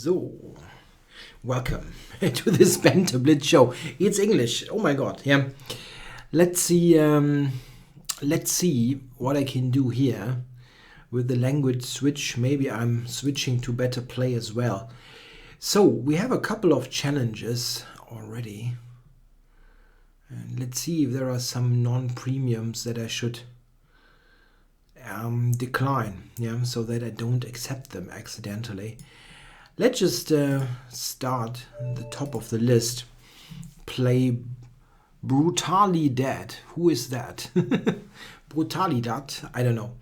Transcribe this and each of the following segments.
So, welcome to this Banter Blitz show. It's English. Oh my god, yeah. Let's see what I can do here with the language switch. Maybe I'm switching to better play as well. So, we have a couple of challenges already. And let's see if there are some non-premiums that I should decline, yeah, so that I don't accept them accidentally. Let's just start at the top of the list. Play Brutally Dead. Who is that? Brutally Dead? I don't know.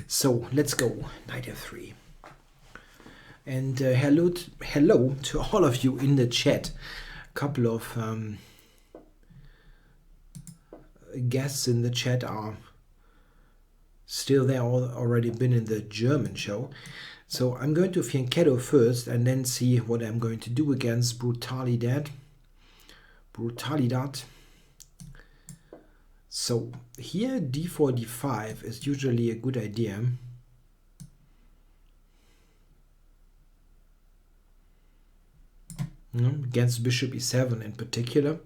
So let's go. Knight f3. And hello to all of you in the chat. A couple of guests in the chat are still there, already been in the German show. So I'm going to Fianchetto first and then see what I'm going to do against Brutally Dead. Brutally Dead. So here d4, d5 is usually a good idea. Against bishop e7 in particular,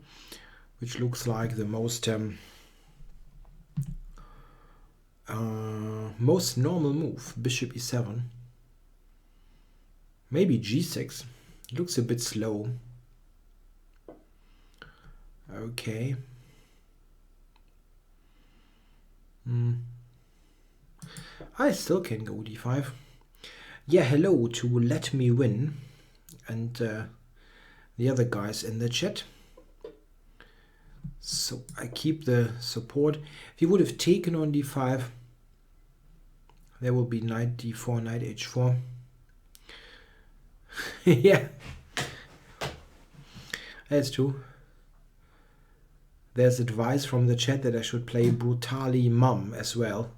which looks like the most normal move. Bishop e7. Maybe g6. Looks a bit slow. Okay. I still can go d5. Yeah, hello to Let Me Win and the other guys in the chat. So I keep the support. If you would have taken on d5, there will be knight d4, knight h4. Yeah, that's true. There's advice from the chat that I should play Brutally Mum as well.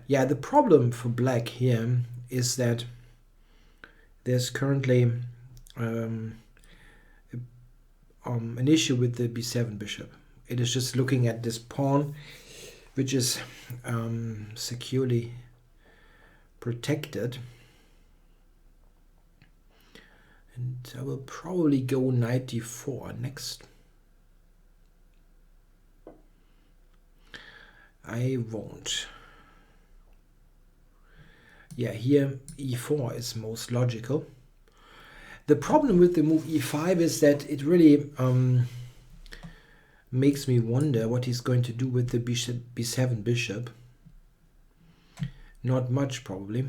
Yeah, the problem for black here is that there's currently an issue with the b7 bishop. It is just looking at this pawn, which is securely protected. And I will probably go knight d4 next. I won't. Yeah, here e4 is most logical. The problem with the move e5 is that it really makes me wonder what he's going to do with the b7 bishop. Not much, probably.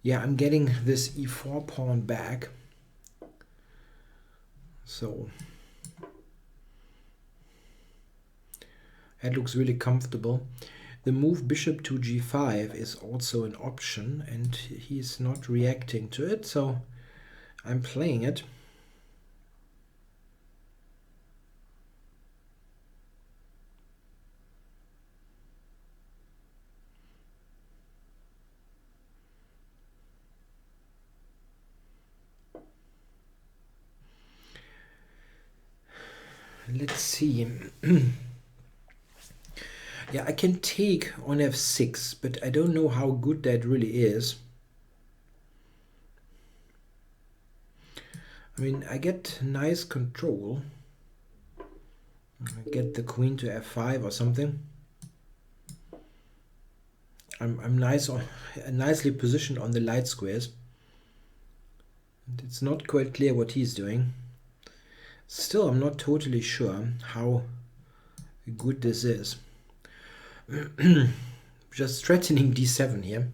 Yeah, I'm getting this e4 pawn back. So that looks really comfortable. The move bishop to g5 is also an option, and he's not reacting to it, so I'm playing it. Let's see. Yeah, I can take on f6, but I don't know how good that really is. I mean, I get nice control. I get the queen to f5 or something. I'm nicely positioned on the light squares. And it's not quite clear what he's doing. Still, I'm not totally sure how good this is. Just threatening d7 here.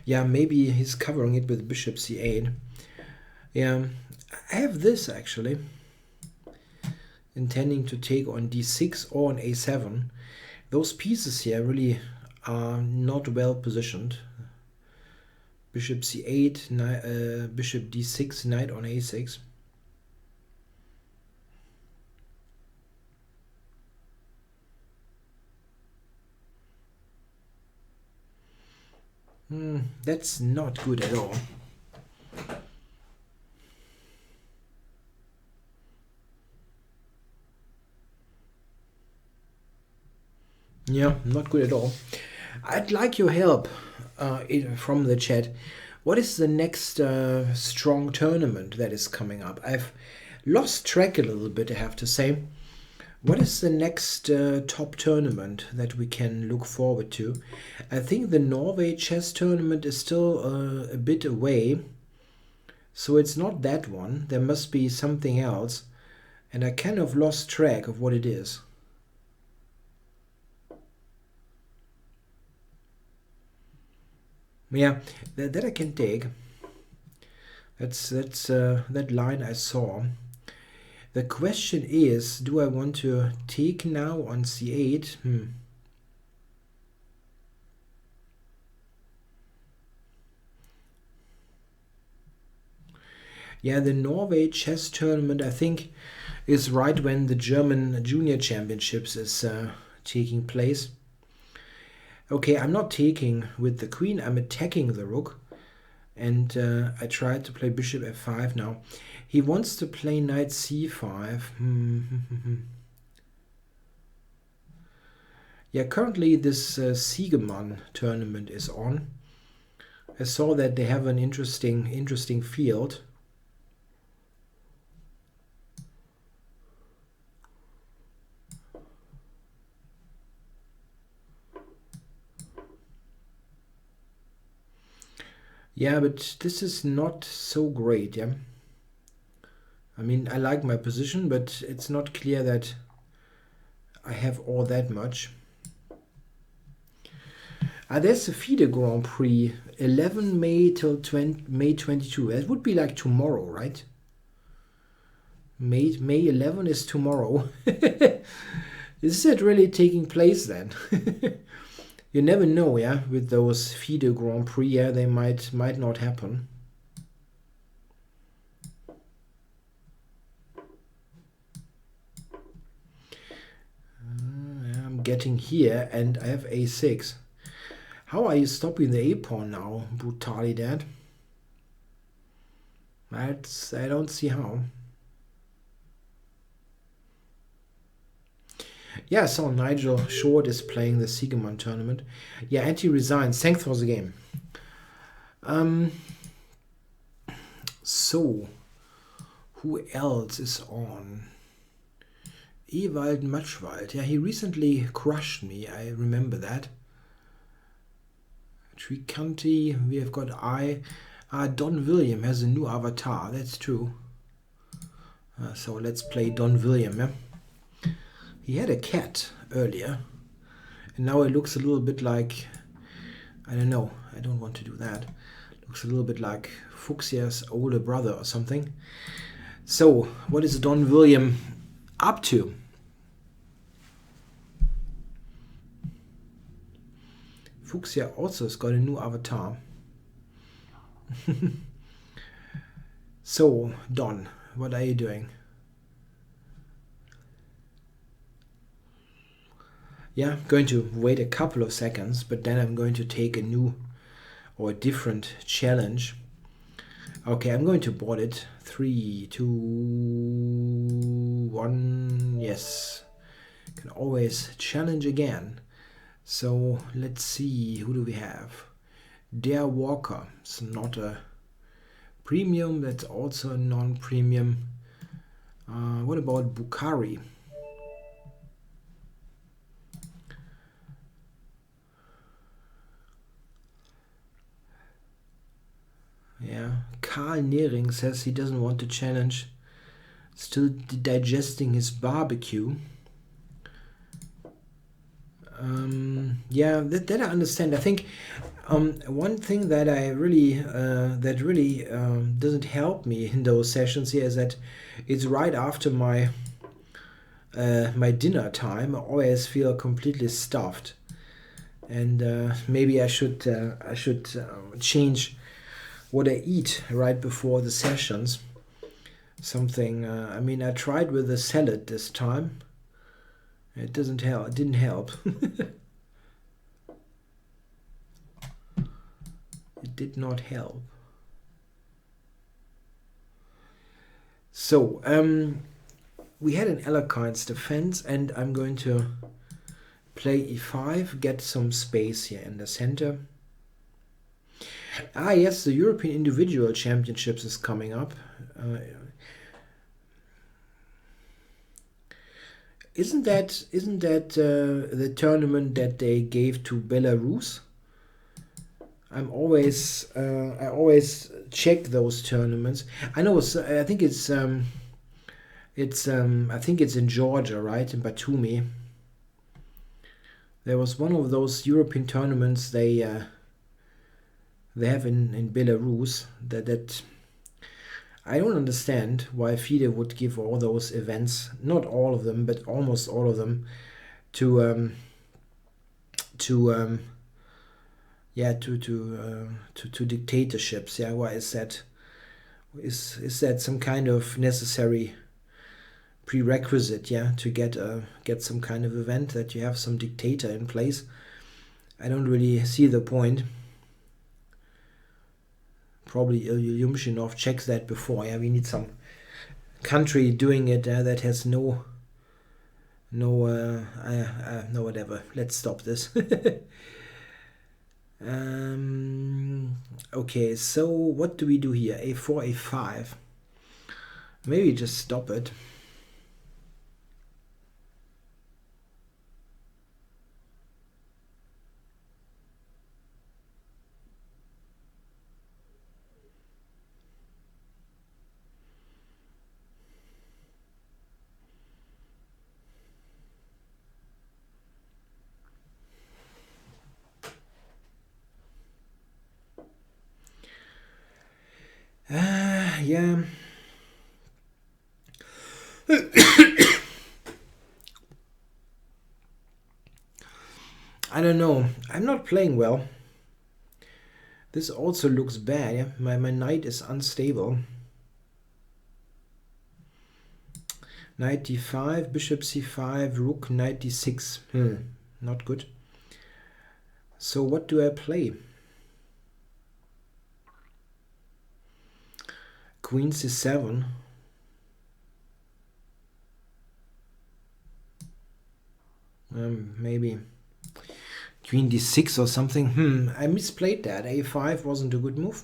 Yeah, maybe he's covering it with bishop c8. Yeah, I have this actually. Intending to take on d6 or on a7. Those pieces here really are not well positioned. Bishop c8, bishop d6, knight on a6. That's not good at all. Yeah, not good at all. I'd like your help from the chat. What is the next strong tournament that is coming up? I've lost track a little bit, I have to say. What is the next top tournament that we can look forward to? I think the Norway chess tournament is still a bit away. So it's not that one. There must be something else. And I kind of lost track of what it is. Yeah, that I can take. That's that line I saw. The question is, do I want to take now on c8? Yeah, the Norway chess tournament, I think, is right when the German Junior Championships is taking place. Okay, I'm not taking with the queen, I'm attacking the rook. And I tried to play bishop f5 now. He wants to play knight c5. Yeah, currently this Siegemann tournament is on. I saw that they have an interesting field. Yeah, but this is not so great, yeah. I mean, I like my position, but it's not clear that I have all that much. There's a FIDE Grand Prix, 11 May till May 22. That would be like tomorrow, right? May 11 is tomorrow. Is it really taking place then? You never know, yeah, with those FIDE Grand Prix, yeah, they might not happen. I'm getting here and I have a6. How are you stopping the a-pawn now, brutally dead? I don't see how. Yeah, so Nigel Short is playing the Siegemann tournament. Yeah, and he resigns. Thanks for the game. So, who else is on? Ewald Matschwald. Yeah, he recently crushed me. I remember that. Tricanti. We have got Don William has a new avatar. That's true. So let's play Don William. Yeah? He had a cat earlier, and now it looks a little bit like, I don't know, I don't want to do that. Looks a little bit like Fuchsia's older brother or something. So, what is Don William up to? Fuchsia also has got a new avatar. So, Don, what are you doing? Yeah, I'm going to wait a couple of seconds, but then I'm going to take a new or a different challenge. Okay, I'm going to board it. 3, 2, 1. Yes. Can always challenge again. So let's see, who do we have? Der Walker. It's not a premium, that's also a non-premium. What about Bakari? Yeah, Karl Nehring says he doesn't want to challenge. Still digesting his barbecue. Yeah, that I understand. I think one thing that I really doesn't help me in those sessions here is that it's right after my my dinner time. I always feel completely stuffed, and maybe I should change what I eat right before the sessions. Something. I mean, I tried with the salad this time. It doesn't help. It didn't help. It did not help. So, we had an Alekhine's defense, and I'm going to play e5, get some space here in the center. Ah, yes, the European Individual Championships is coming up. Isn't that the tournament that they gave to Belarus? I always check those tournaments. I know. I think it's in Georgia, right, in Batumi. There was one of those European tournaments they have in Belarus that I don't understand why FIDE would give all those events, not all of them, but almost all of them, to dictatorships. Yeah, why is that? Is that some kind of necessary prerequisite? Yeah, to get some kind of event, that you have some dictator in place. I don't really see the point. Probably Ilyumshinov checks that before. Yeah, we need some country doing it that has no whatever. Let's stop this. Okay, so what do we do here? A4, A5. Maybe just stop it. Yeah. I don't know. I'm not playing well. This also looks bad. Yeah? My knight is unstable. Knight d5, bishop c5, rook knight d6. Not good. So what do I play? Queen c7. Maybe Queen d6 or something. I misplayed that. A5 wasn't a good move.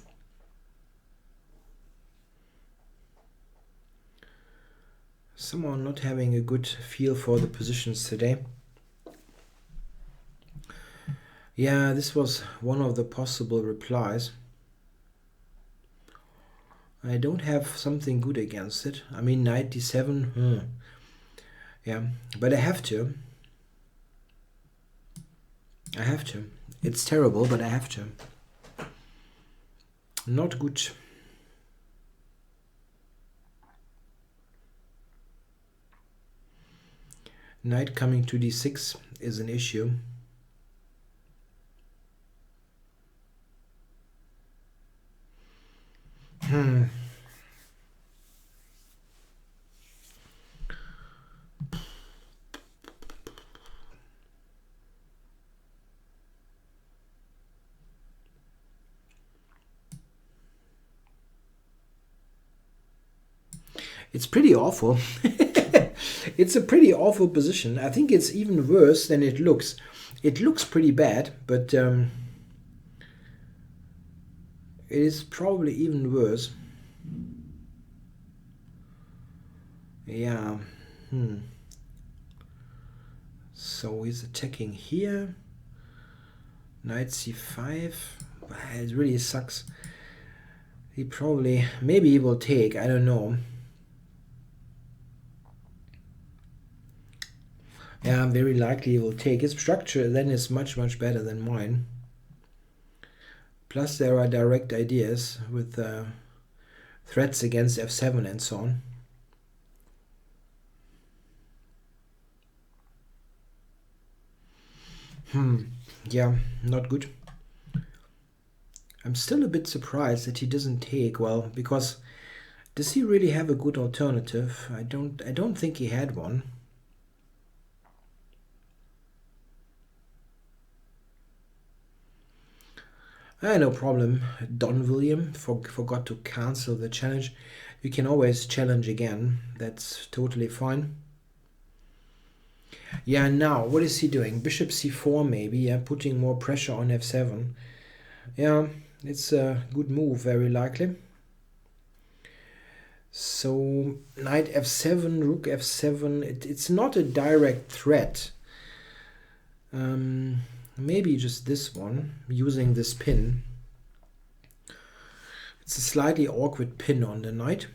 Someone not having a good feel for the positions today. Yeah, this was one of the possible replies. I don't have something good against it. I mean, knight d7. Yeah, but I have to. I have to. It's terrible, but I have to. Not good. Knight coming to d6 is an issue. It's pretty awful. It's a pretty awful position. I think it's even worse than it looks. It looks pretty bad, but it is probably even worse. Yeah. So he's attacking here. Knight c5. It really sucks. He probably... Maybe he will take. I don't know. Yeah, very likely he will take. His structure then is much, much better than mine. Plus there are direct ideas with threats against f7 and so on. Yeah, not good. I'm still a bit surprised that he doesn't take. Well, because does he really have a good alternative? I don't think he had one. No problem. Don William forgot to cancel the challenge. You can always challenge again. That's totally fine. Yeah, now, what is he doing? Bishop c4 maybe, yeah, putting more pressure on f7. Yeah, it's a good move, very likely. So, knight f7, rook f7, it's not a direct threat. Maybe just this one, using this pin. It's a slightly awkward pin on the knight.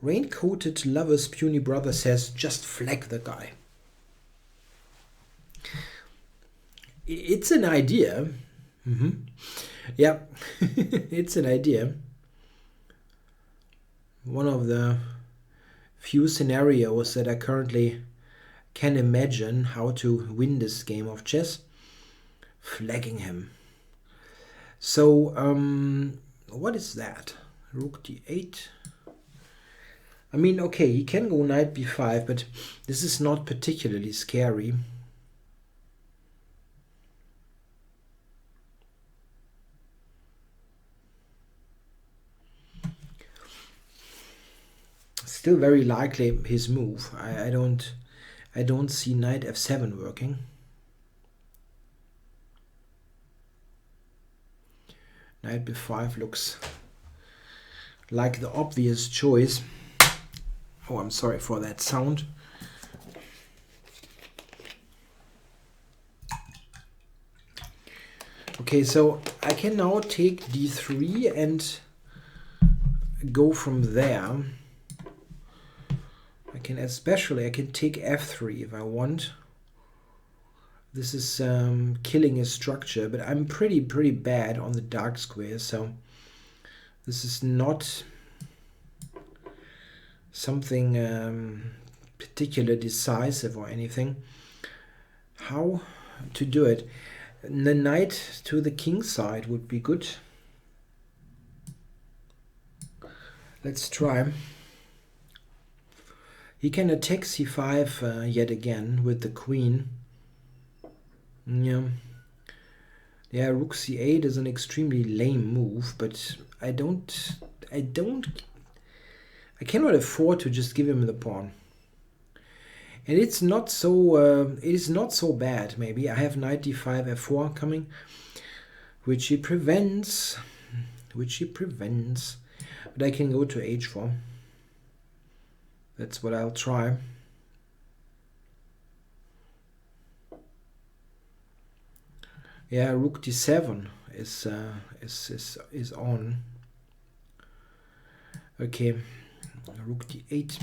Rain-coated lover's puny brother says, just flag the guy. It's an idea. Yeah, it's an idea. One of the few scenarios that I currently can imagine how to win this game of chess. Flagging him. So, what is that? Rook d8. I mean, okay, he can go knight b5, but this is not particularly scary. Still very likely his move. I don't see knight f7 working. Knight b5 looks like the obvious choice. Oh, I'm sorry for that sound. Okay, so I can now take d3 and go from there. I can take f3 if I want. This is killing a structure, but I'm pretty bad on the dark square, so this is not something particularly decisive or anything. How to do it? The knight to the king side would be good. Let's try. He can attack c5 yet again with the queen. Yeah, rook c8 is an extremely lame move, but I cannot afford to just give him the pawn. And it is not so bad. Maybe I have knight d5 f4 coming, which he prevents. But I can go to h4. That's what I'll try. Yeah, rook d7 is on. Okay, rook d8.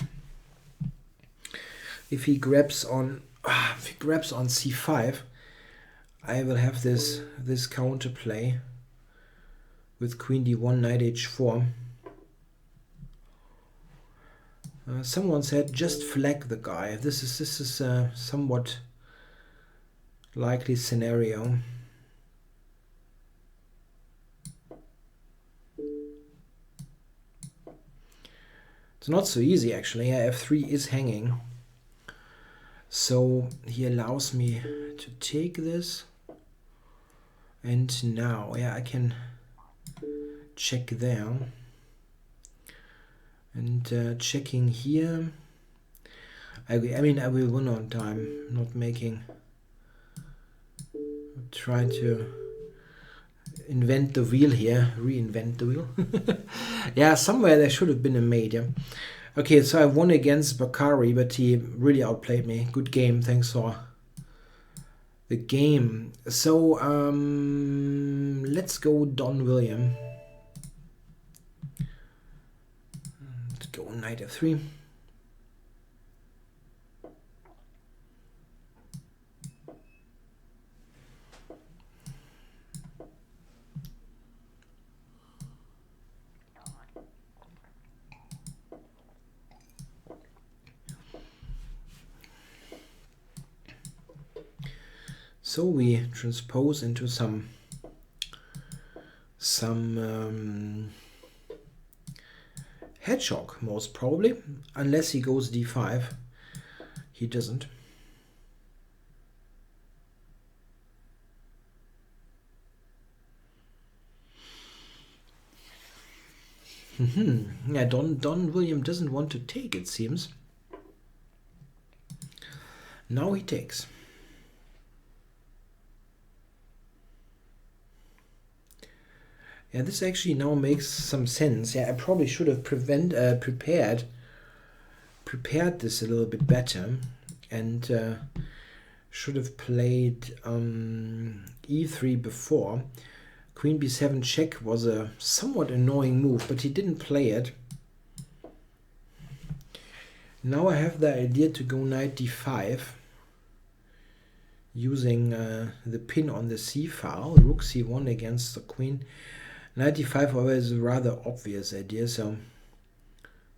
If he grabs on c5, I will have this counterplay with queen d1, knight h4. Someone said just flag the guy. This is a somewhat likely scenario. It's not so easy actually. f3 is hanging. So he allows me to take this. And now, I can check there. And checking here. I will win on time, not making. Try to invent the wheel here, reinvent the wheel. Yeah, somewhere there should have been a mate. Yeah. Okay, so I won against Bakari, but he really outplayed me. Good game. Thanks for the game. So let's go Don William. Let's go knight f3. So we transpose into some hedgehog, most probably, unless he goes d5. He doesn't. Yeah, Don William doesn't want to take, it seems. Now he takes. Yeah, this actually now makes some sense. Yeah, I probably should have prepared this a little bit better, and should have played e3 before. Queen b7 check was a somewhat annoying move, but he didn't play it. Now I have the idea to go knight d5, using the pin on the c file, rook c1 against the queen. Knight d5, however, is a rather obvious idea, so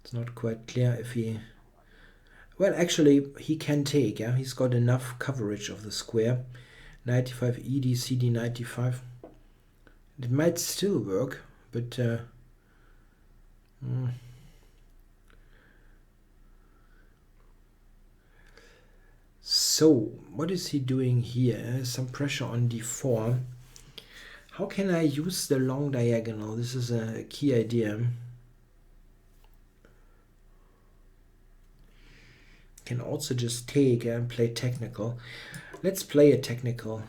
it's not quite clear if he... Well, actually, he can take, yeah? He's got enough coverage of the square. Knight d5, ed, cd, knight d5. It might still work, but... So, what is he doing here? Some pressure on d4. How can I use the long diagonal? This is a key idea. Can also just take and play technical. Let's play a technical.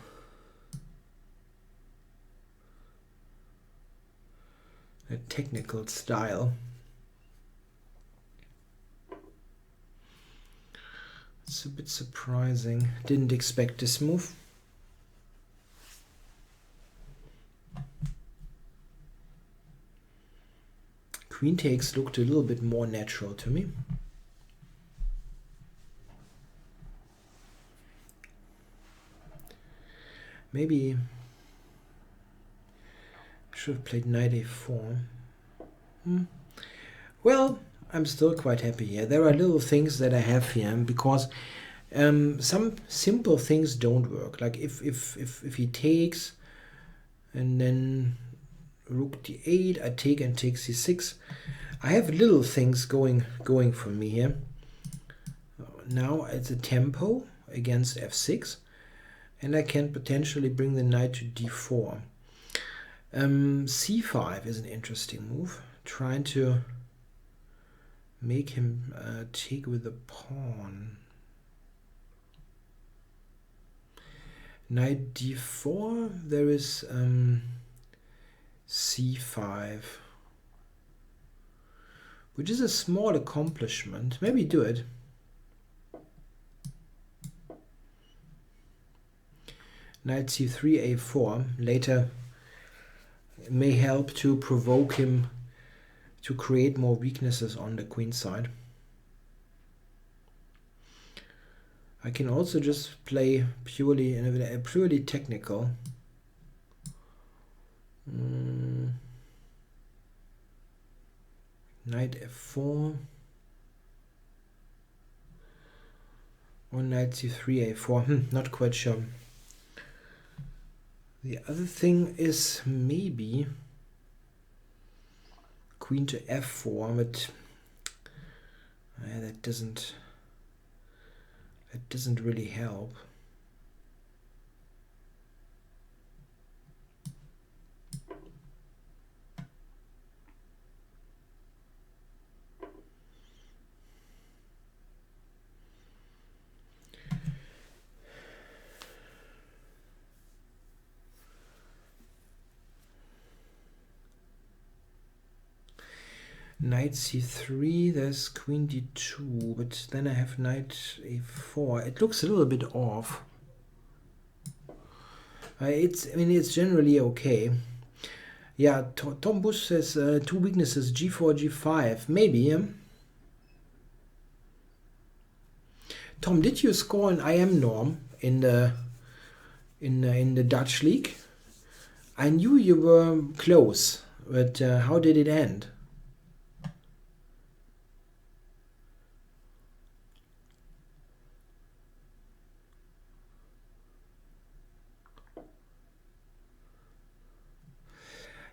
A technical style. It's a bit surprising. Didn't expect this move. Queen takes looked a little bit more natural to me. Maybe I should have played knight a4. Well, I'm still quite happy here. There are little things that I have here because some simple things don't work. Like if he takes and then rook d8, I take and take c6. I have little things going for me here. Now it's a tempo against f6, and I can potentially bring the knight to d4. c5 is an interesting move, trying to make him take with the pawn. Knight d4, there is c5, which is a small accomplishment. Maybe do it. Knight c3, a4. Later may help to provoke him to create more weaknesses on the queen side. I can also just play purely technical. Knight f4 or knight c3, a4. Not quite sure. The other thing is maybe queen to f4, but that doesn't really help. Knight c3, there's queen d2, but then I have knight a4. It looks a little bit off. It's generally okay. Yeah, Tom Bush says two weaknesses, g4, g5. Maybe. Tom, did you score an IM norm in the Dutch league? I knew you were close, but how did it end?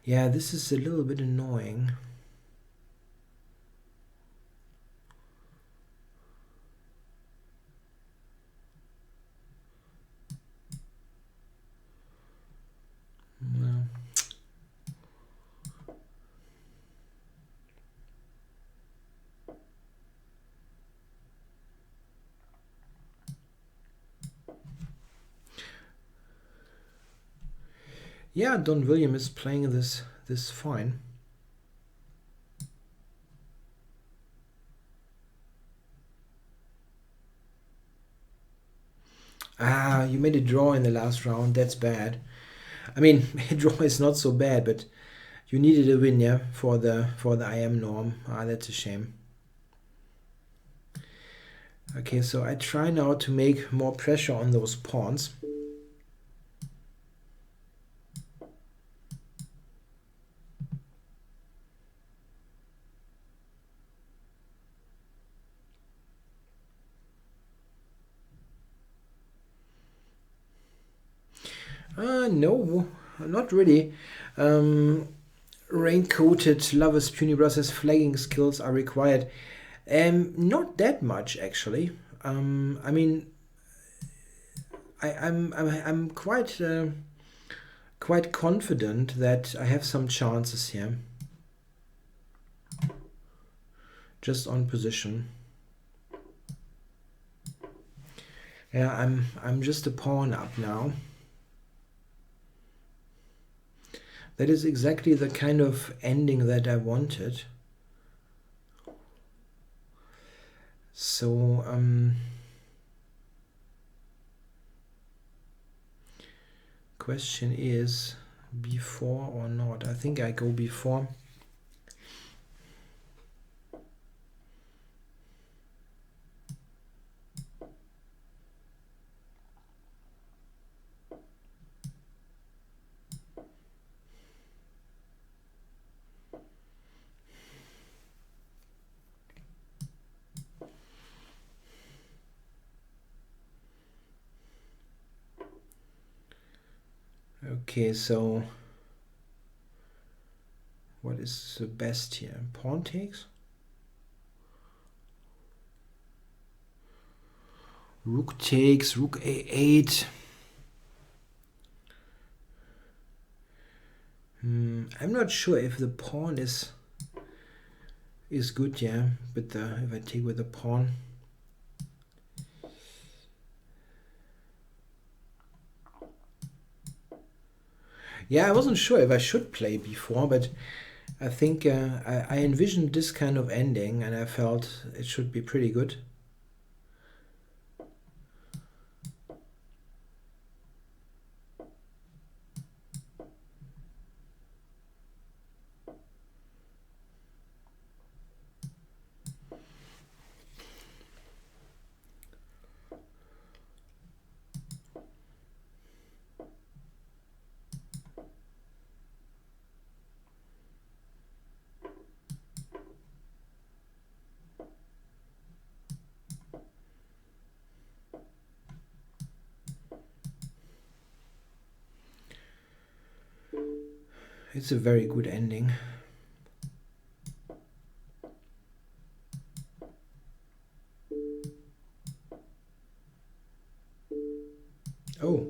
Yeah, this is a little bit annoying. No. Yeah, Don William is playing this fine. Ah, you made a draw in the last round. That's bad. I mean, a draw is not so bad, but you needed a win, yeah, for the IM norm. Ah, that's a shame. Okay, so I try now to make more pressure on those pawns. No, not really. Rain-coated Lover's Puny Brothers flagging skills are required. Not that much actually. I mean, I'm quite quite confident that I have some chances here. Just on position. Yeah, I'm just a pawn up now. That is exactly the kind of ending that I wanted. So question is before or not. I think I go before. Okay, so what is the best here? Pawn takes? Rook takes, rook a8. I'm not sure if the pawn is good, yeah, but if I take with the pawn. Yeah, I wasn't sure if I should play before, but I think I envisioned this kind of ending and I felt it should be pretty good. It's a very good ending. Oh,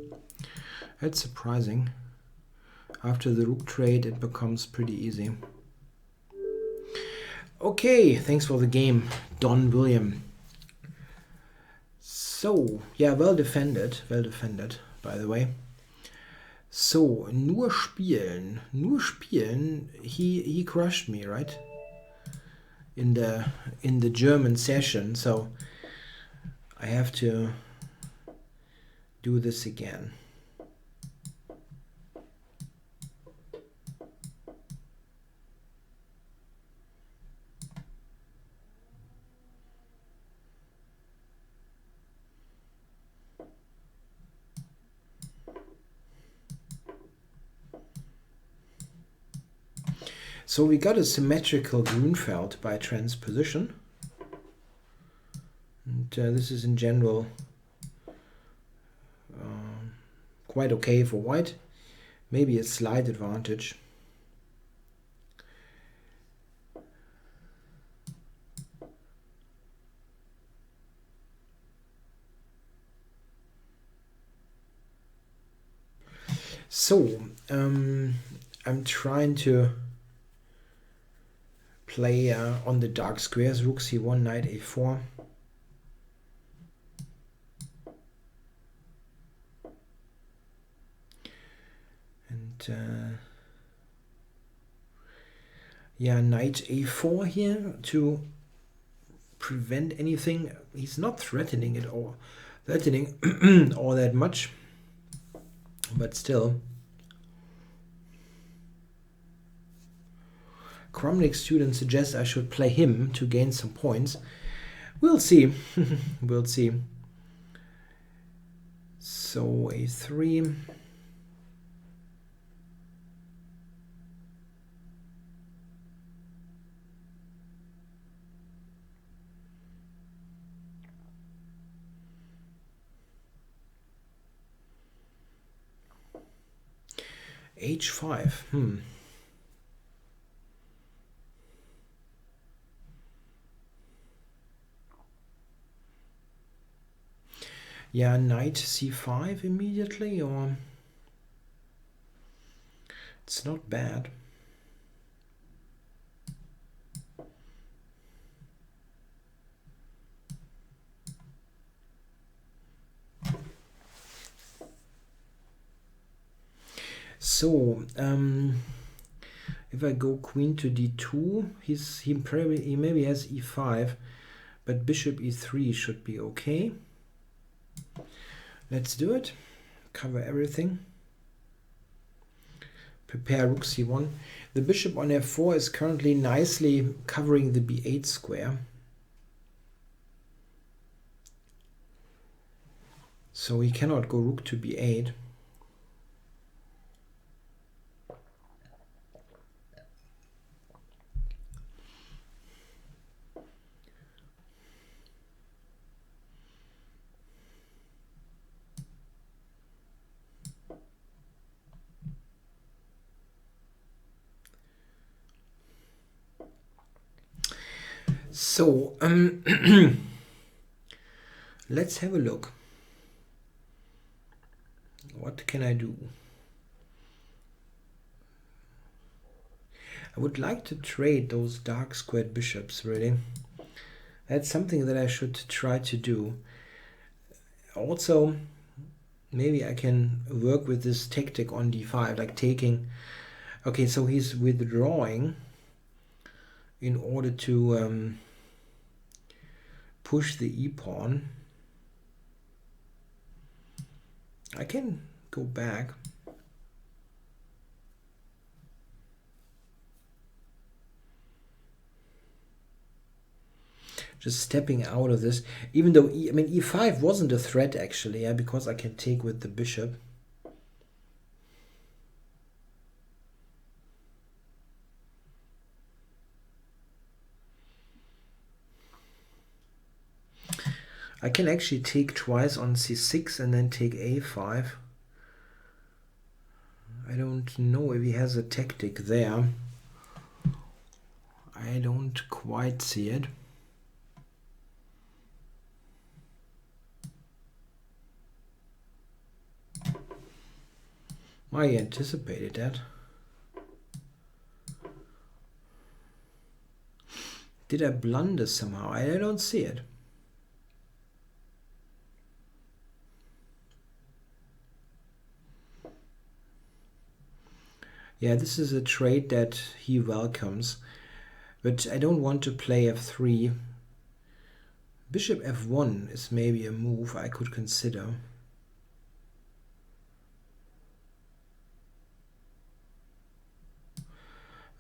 that's surprising. After the rook trade, it becomes pretty easy. Okay, thanks for the game, Don William. So, yeah, well defended, by the way. So, nur spielen, he crushed me, right? In the German session, so I have to do this again. So we got a symmetrical Grunfeld by transposition. And this is in general quite okay for white. Maybe a slight advantage. So I'm trying to play on the dark squares. Rook c1, knight a4. And But yeah, knight a4 here to prevent anything. He's not threatening it all, threatening all that much, but still. Kromnik's student suggests I should play him to gain some points. We'll see. We'll see. So a3. h5. Yeah, knight c5 immediately, or it's not bad. So if I go queen to d2, he maybe has e5, but bishop e3 should be okay. Let's do it. Cover everything. Prepare rook c1. The bishop on f4 is currently nicely covering the b8 square. So he cannot go rook to b8. So let's have a look. What can I do? I would like to trade those dark squared bishops, really. That's something that I should try to do. Also, maybe I can work with this tactic on d5, like taking... Okay, so he's withdrawing in order to push the e-pawn. I can go back. Just stepping out of this, even though e5 wasn't a threat actually, yeah, because I can take with the bishop. I can actually take twice on c6 and then take a5. I don't know if he has a tactic there. I don't quite see it. I anticipated that. Did I blunder somehow? I don't see it. Yeah, this is a trade that he welcomes, but I don't want to play f3. Bishop f1 is maybe a move I could consider.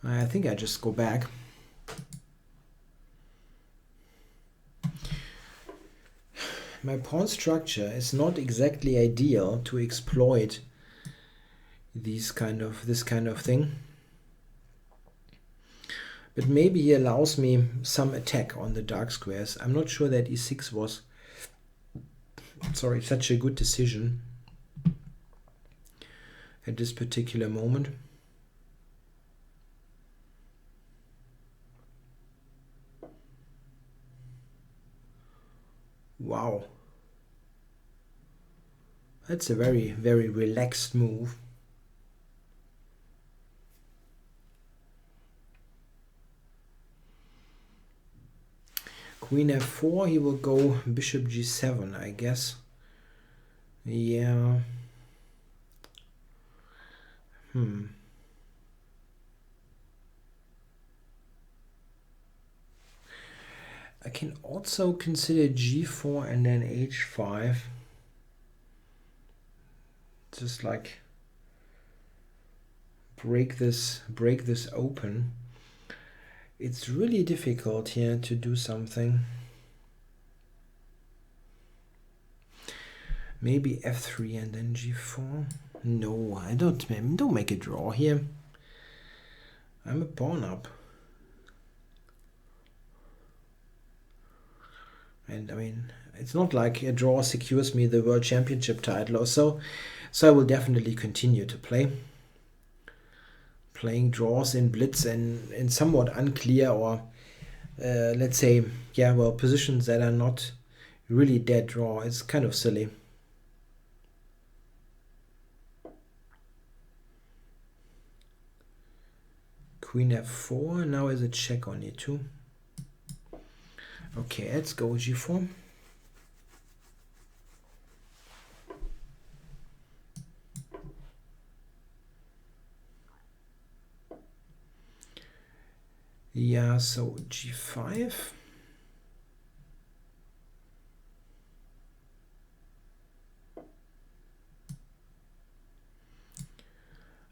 I think I just go back. My pawn structure is not exactly ideal to exploit this kind of thing. But maybe he allows me some attack on the dark squares. I'm not sure that e6 was, sorry, such a good decision at this particular moment. Wow. That's a very, very relaxed move. Queen f4, he will go bishop g7, I guess. Yeah. I can also consider g4 and then h5. Just like break this open. It's really difficult here to do something. Maybe f3 and then g4. No, I don't make a draw here. I'm a pawn up. And I mean, it's not like a draw secures me the World Championship title or so. So I will definitely continue to play. Playing draws in Blitz and in somewhat unclear or let's say, yeah, well, positions that are not really dead draw is kind of silly. Queen f4, now is a check on e2. Okay, let's go g4. Yeah, so g5.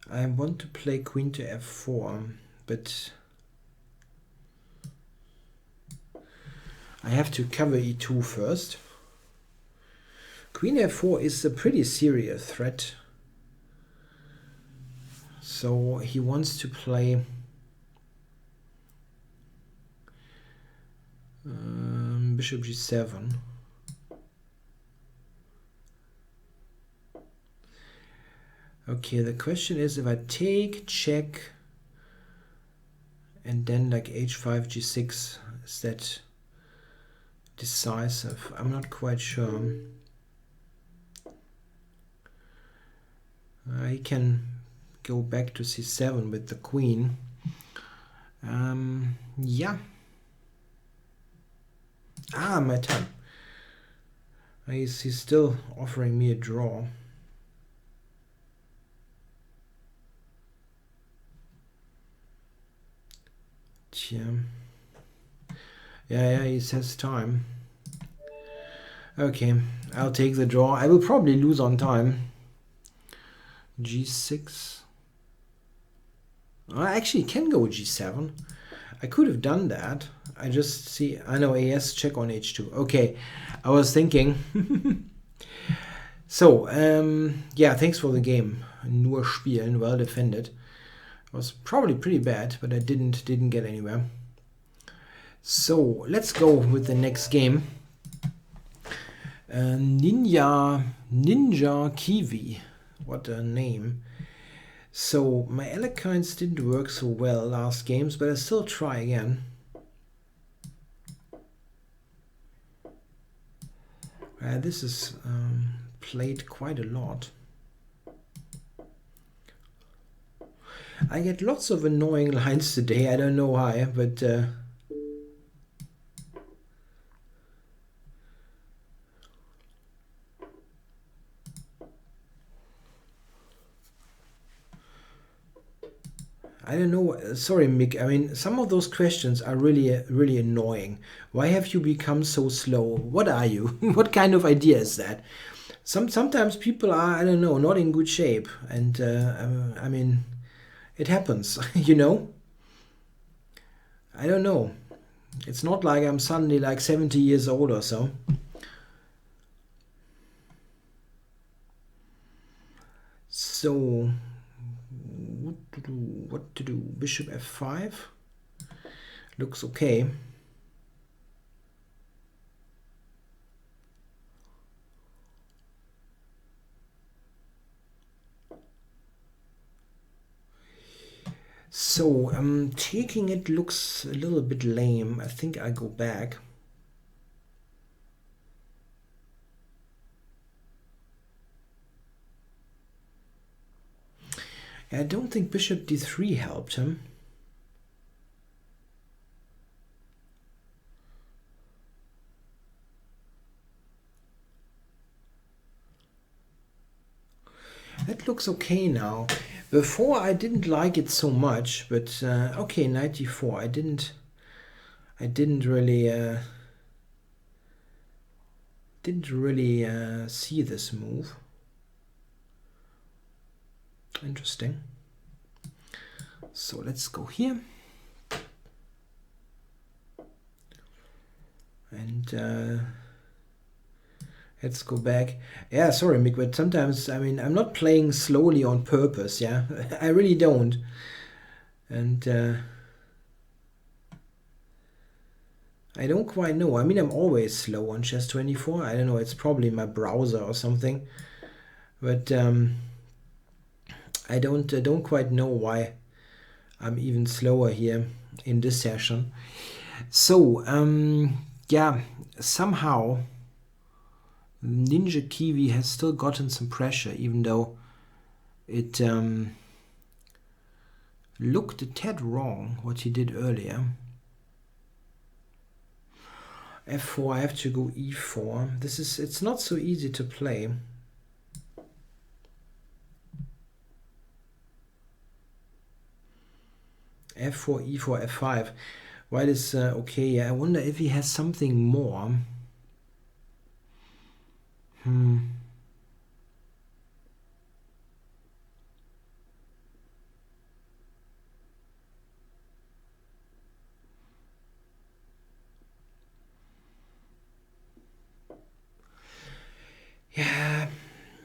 I want to play queen to f4, but I have to cover e2 first. Queen f4 is a pretty serious threat. So he wants to play bishop g7. Okay, the question is if I take, check, and then like h5, g6, is that decisive? I'm not quite sure. I can go back to c7 with the queen. Yeah. Ah, my time. He's still offering me a draw. Yeah, he says time. Okay, I'll take the draw. I will probably lose on time. g6. I actually can go g7. I could have done that. I just see, I know AS check on h2. Okay, I was thinking. So, yeah, thanks for the game. Nur spielen, well defended. It was probably pretty bad, but I didn't get anywhere. So, let's go with the next game. Ninja Kiwi. What a name. So, my Alekines didn't work so well last games, but I still try again. This is played quite a lot. I get lots of annoying lines today. I don't know why, but I don't know. Sorry, Mick. I mean, some of those questions are really annoying. Why have you become so slow? What are you? What kind of idea is that? Sometimes people are, I don't know, not in good shape, and I mean, it happens, you know. I don't know. It's not like I'm suddenly like 70 years old or so. So, what to do? Bishop f5 looks okay. So, taking it looks a little bit lame. I think I go back. I don't think bishop d3 helped him. That looks okay now. Before I didn't like it so much, but okay, knight d4. I didn't really see this move. Interesting. So let's go here. And let's go back. Yeah, sorry, Mick, but sometimes, I mean, I'm not playing slowly on purpose, yeah? I really don't. And I don't quite know. I mean, I'm always slow on Chess24. I don't know, it's probably my browser or something. But I don't quite know why I'm even slower here in this session. So, yeah, somehow Ninja Kiwi has still gotten some pressure, even though it looked a tad wrong what he did earlier. F4, I have to go E4. It's not so easy to play. F4, E4, F5. White is okay. I wonder if he has something more.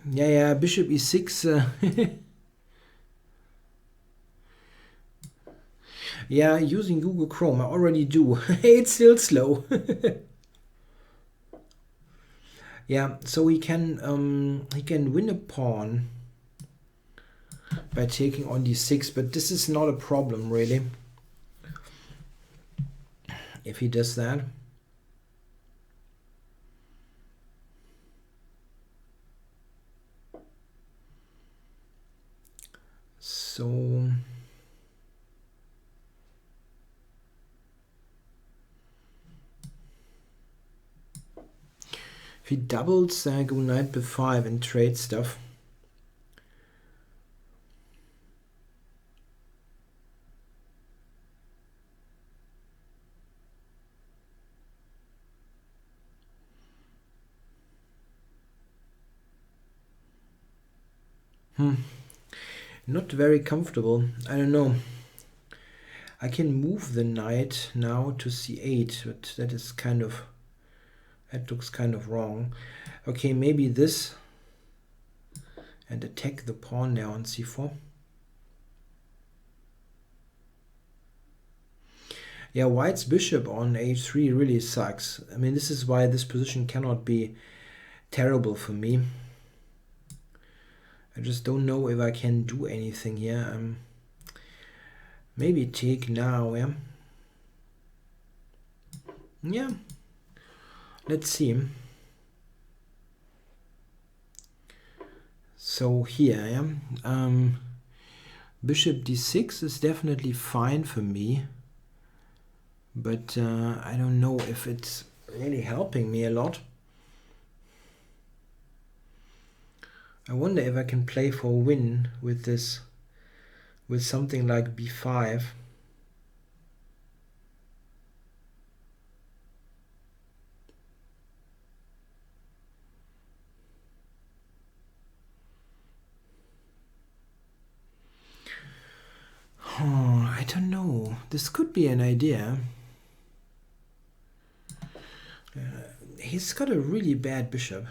Yeah, bishop e6. Yeah, using Google Chrome, I already do. It's still slow. Yeah, so he can win a pawn by taking on d6, but this is not a problem really if he does that. So if he doubles, go knight b5 and trade stuff. Not very comfortable. I don't know. I can move the knight now to c8, but that looks kind of wrong. Okay, maybe this and attack the pawn there on c4. Yeah, white's bishop on h3 really sucks. I mean, this is why this position cannot be terrible for me. I just don't know if I can do anything here. Maybe take now, yeah? Yeah. Let's see. So here, yeah? Bishop d6 is definitely fine for me. But I don't know if it's really helping me a lot. I wonder if I can play for a win with this, with something like b5. Oh, I don't know. This could be an idea. He's got a really bad bishop.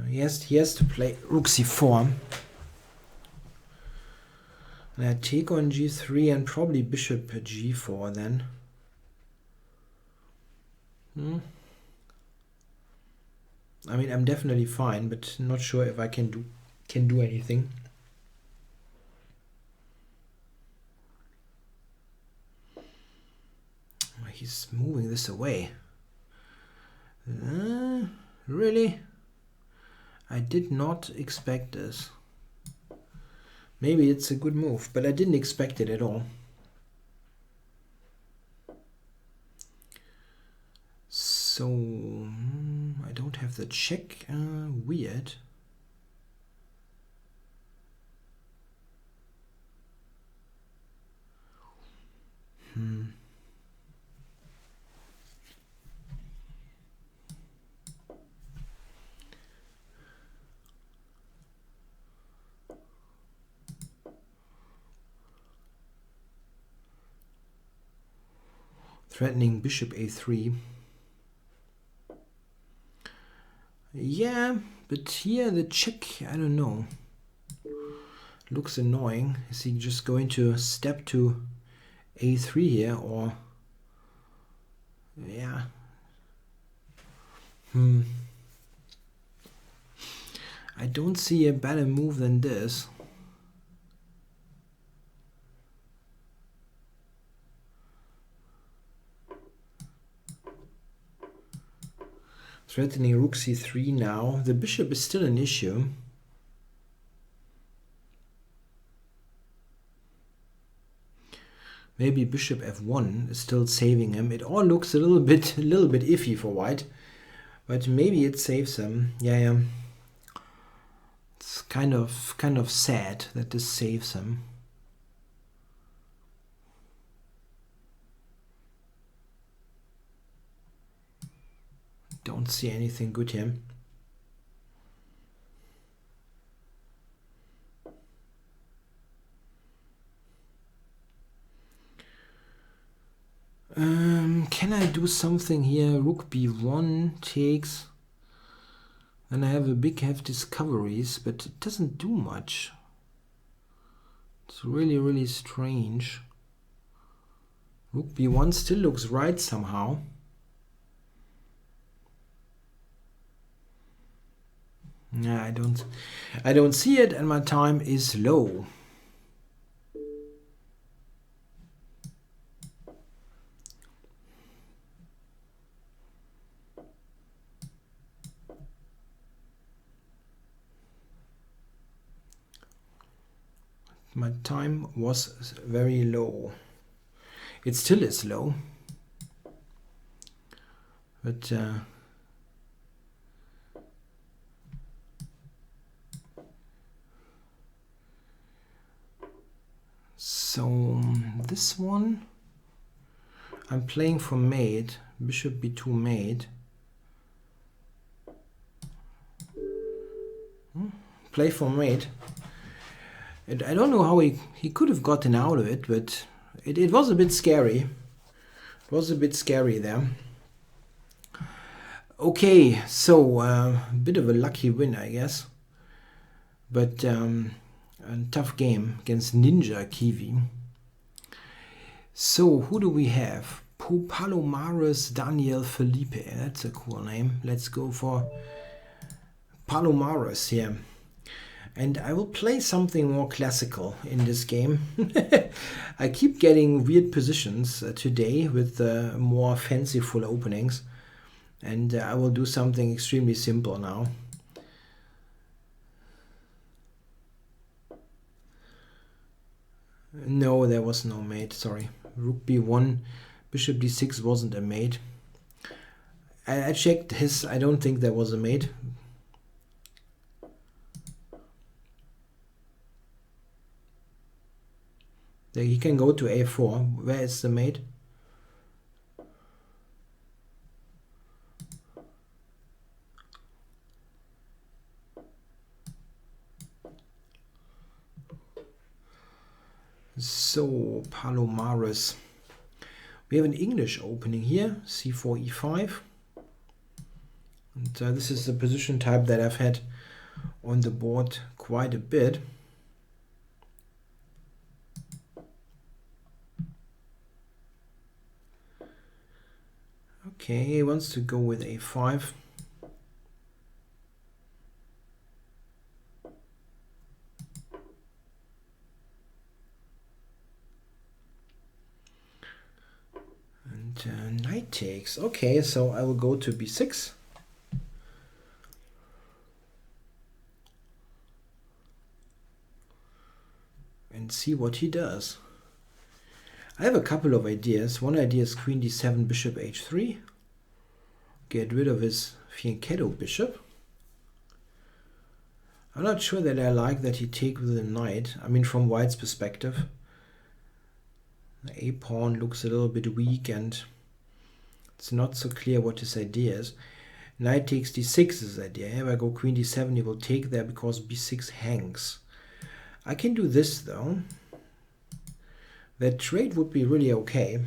He has to play rook c4. And I take on g3 and probably bishop g4 then. I mean, I'm definitely fine, but not sure if I can do anything. He's moving this away. Really? I did not expect this. Maybe it's a good move, but I didn't expect it at all. So I don't have the check. Weird. Threatening bishop a3. Yeah, but here the check, I don't know. Looks annoying. Is he just going to step to a3 here, or yeah. I don't see a better move than this. Threatening rook c3 now. The bishop is still an issue. Maybe bishop f1 is still saving him. It all looks a little bit iffy for white, but maybe it saves him. Yeah. It's kind of sad that this saves him. Don't see anything good here. Can I do something here? Rook b1 takes. And I have discoveries, but it doesn't do much. It's really strange. Rook b1 still looks right somehow. Yeah, I don't see it, and my time is low. My time was very low. It still is low, but so this one, I'm playing for mate, bishop b2 mate. Play for mate. And I don't know how he could have gotten out of it, but it was a bit scary. It was a bit scary there. Okay, so a bit of a lucky win, I guess. But a tough game against Ninja Kiwi. So who do we have? Palom Marus, Daniel Felipe. That's a cool name. Let's go for Palom Marus here. And I will play something more classical in this game. I keep getting weird positions today with more fanciful openings. And I will do something extremely simple now. No, there was no mate, sorry. Rook b1, bishop d6 wasn't a mate. I checked his, I don't think there was a mate. He can go to a4. Where is the mate? So, Palom Marus. We have an English opening here, c4, e5. And this is the position type that I've had on the board quite a bit. Okay, he wants to go with a5. And knight takes. Okay, so I will go to b6. And see what he does. I have a couple of ideas. One idea is queen d7, bishop h3. get rid of his fianchetto bishop. I'm not sure that I like that he takes with the knight. I mean, from white's perspective. The a-pawn looks a little bit weak and it's not so clear what his idea is. Knight takes d6 is his idea. If I go queen d7, he will take there because b6 hangs. I can do this though. That trade would be really okay.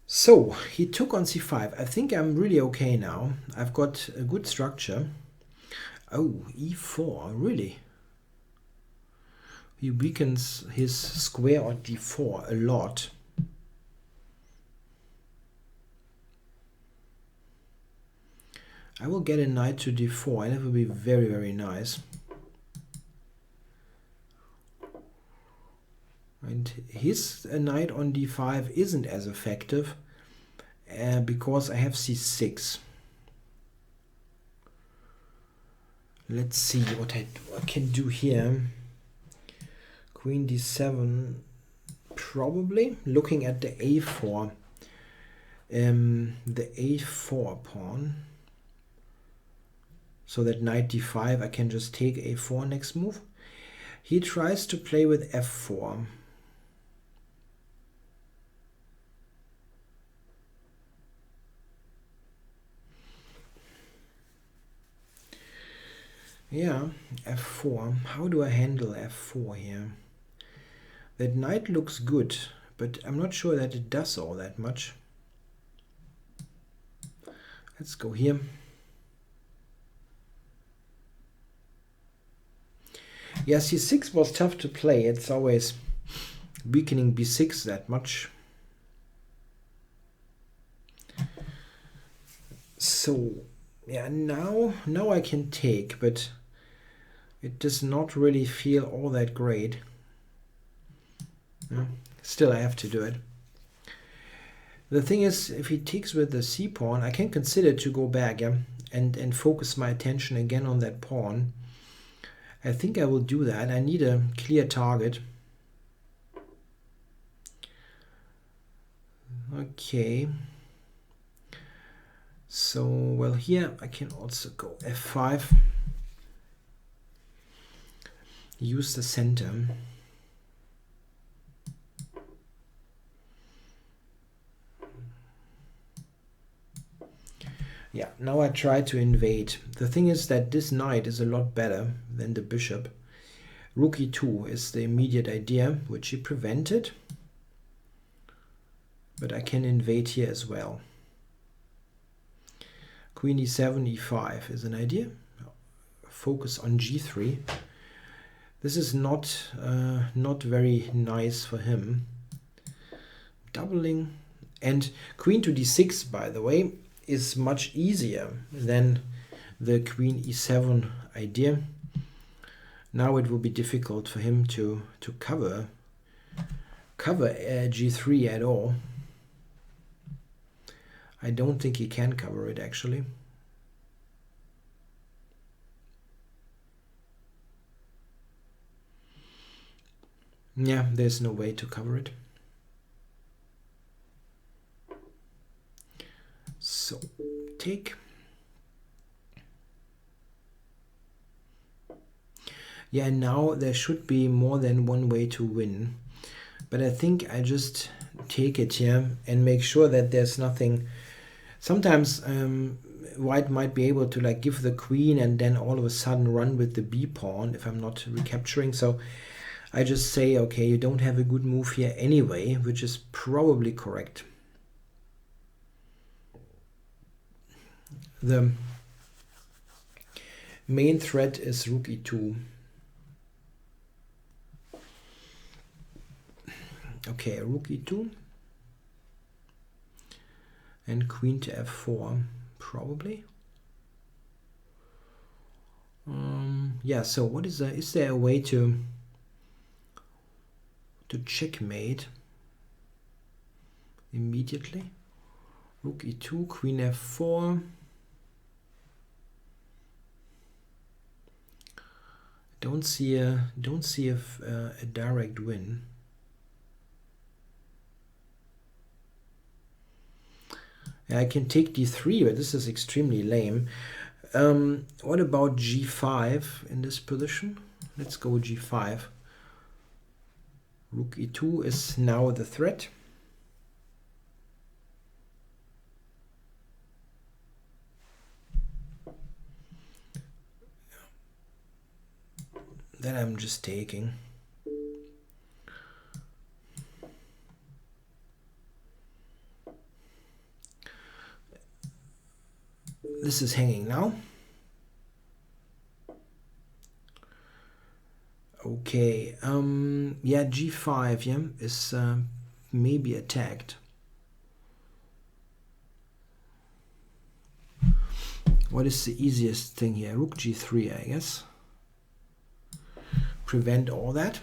So he took on c5. I think I'm really okay now. I've got a good structure. Oh, e4, really? He weakens his square on d4 a lot. I will get a knight to d4 and it will be very, very nice. And his knight on d5 isn't as effective because I have c6. Let's see what I can do here. Queen d7, probably. Looking at the a4, the a4 pawn. So that knight d5, I can just take a4 next move. He tries to play with f4. Yeah, f4. How do I handle f4 here? That knight looks good, but I'm not sure that it does all that much. Let's go here. Yeah, c6 was tough to play. It's always weakening b6 that much. So, yeah, now I can take, but it does not really feel all that great. Yeah, still, I have to do it. The thing is, if he takes with the c pawn, I can consider to go back, yeah, and focus my attention again on that pawn. I think I will do that. I need a clear target. Okay. So, well, here I can also go f5. Use the center. Yeah, now I try to invade. The thing is that this knight is a lot better than the bishop. Rook e2 is the immediate idea, which he prevented. But I can invade here as well. Queen e7, e5 is an idea. Focus on g3. This is not very nice for him. Doubling. And queen to d6, by the way, is much easier than the queen e7 idea. Now it will be difficult for him to cover g3 at all. I don't think he can cover it actually. Yeah, there's no way to cover it. So, take. Yeah, now there should be more than one way to win. But I think I just take it here and make sure that there's nothing. Sometimes white might be able to like give the queen and then all of a sudden run with the b pawn if I'm not recapturing. So I just say, okay, you don't have a good move here anyway, which is probably correct. The main threat is rook e2. Okay, rook e2 and queen to f4 probably. Yeah, so what is is there a way to checkmate? immediately. Rook e2, queen f4. Don't see a direct win. Yeah, I can take d3, but this is extremely lame. What about g5 in this position? Let's go g5. Rook e2 is now the threat. Then I'm just taking. This is hanging now. Okay, yeah, g5, yeah, is maybe attacked. What is the easiest thing here? Rook g3, I guess. Prevent all that.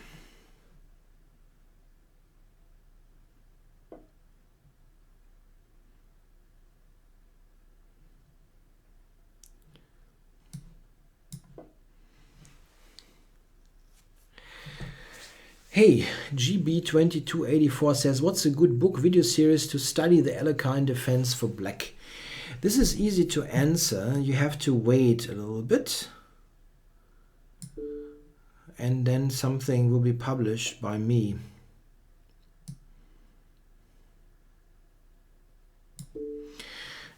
Hey, GB2284 says, what's a good book video series to study the Alekhine defense for black? This is easy to answer. You have to wait a little bit. And then something will be published by me.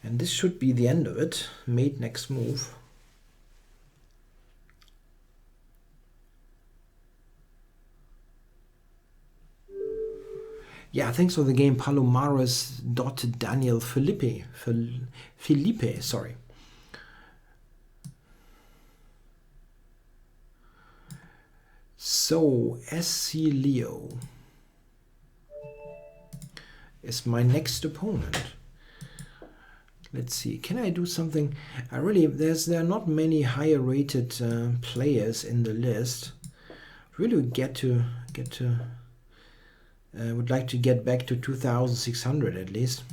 And this should be the end of it. Mate next move. Yeah, thanks for the game, Palom Marus. Daniel Felipe, sorry. So, SC Leo is my next opponent. Let's see, can I do something? There are not many higher rated players in the list. Really would like to get back to 2,600 at least.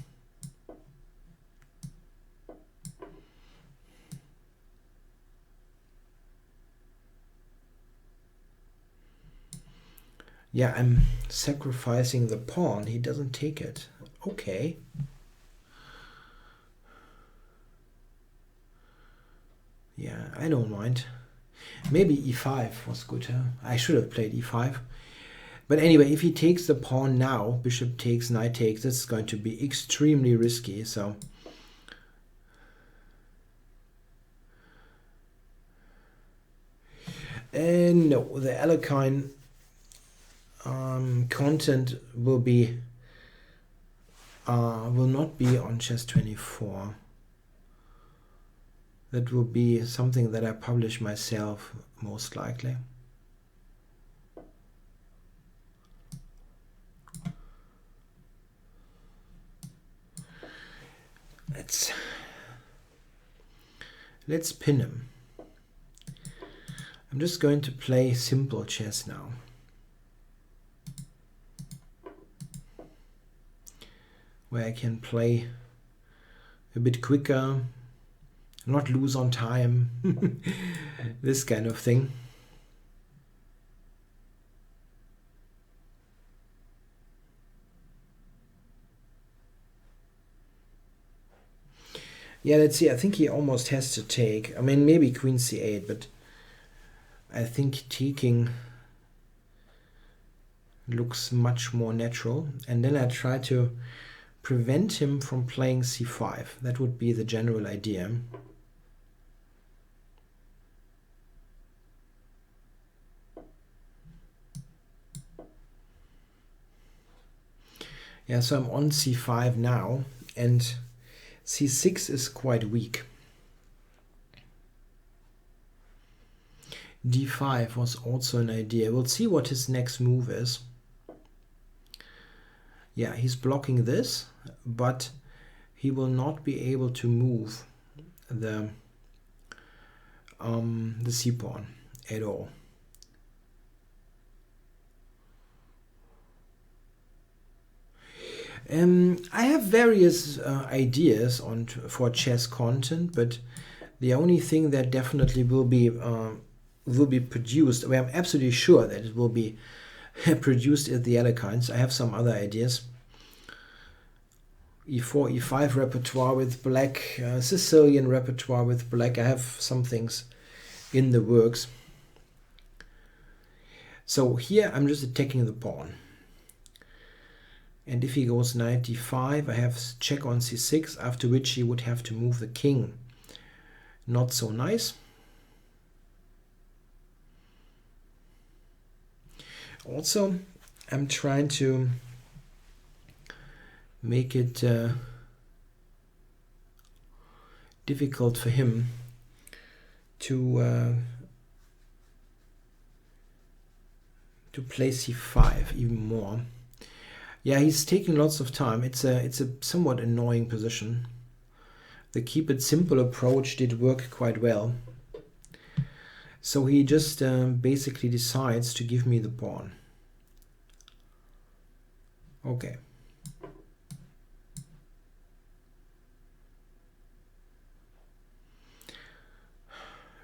Yeah, I'm sacrificing the pawn. He doesn't take it. Okay. Yeah, I don't mind. Maybe e5 was good, huh? I should have played e5. But anyway, if he takes the pawn now, bishop takes, knight takes, this is going to be extremely risky. So no, the Alekhine content will not be on Chess24. That will be something that I publish myself, most likely. Let's pin him. I'm just going to play simple chess now. Where I can play a bit quicker, not lose on time, this kind of thing. Yeah, let's see. I think he almost has to take. I mean, maybe queen c8, but I think taking looks much more natural. And then I try to prevent him from playing c5. That would be the general idea. Yeah, so I'm on c5 now, and c6 is quite weak. d5 was also an idea. We'll see what his next move is. Yeah, he's blocking this, but he will not be able to move the c-pawn at all. I have various ideas for chess content, but the only thing that definitely will be produced, well, I'm absolutely sure that it will be produced is the Alekhines. I have some other ideas. E4, E5 repertoire with black, Sicilian repertoire with black. I have some things in the works. So here I'm just attacking the pawn. And if he goes knight d5, I have check on c6, after which he would have to move the king. Not so nice. Also, I'm trying to make it difficult for him to play c5 even more. Yeah, he's taking lots of time. It's a somewhat annoying position. The keep it simple approach did work quite well. So he just basically decides to give me the pawn. Okay.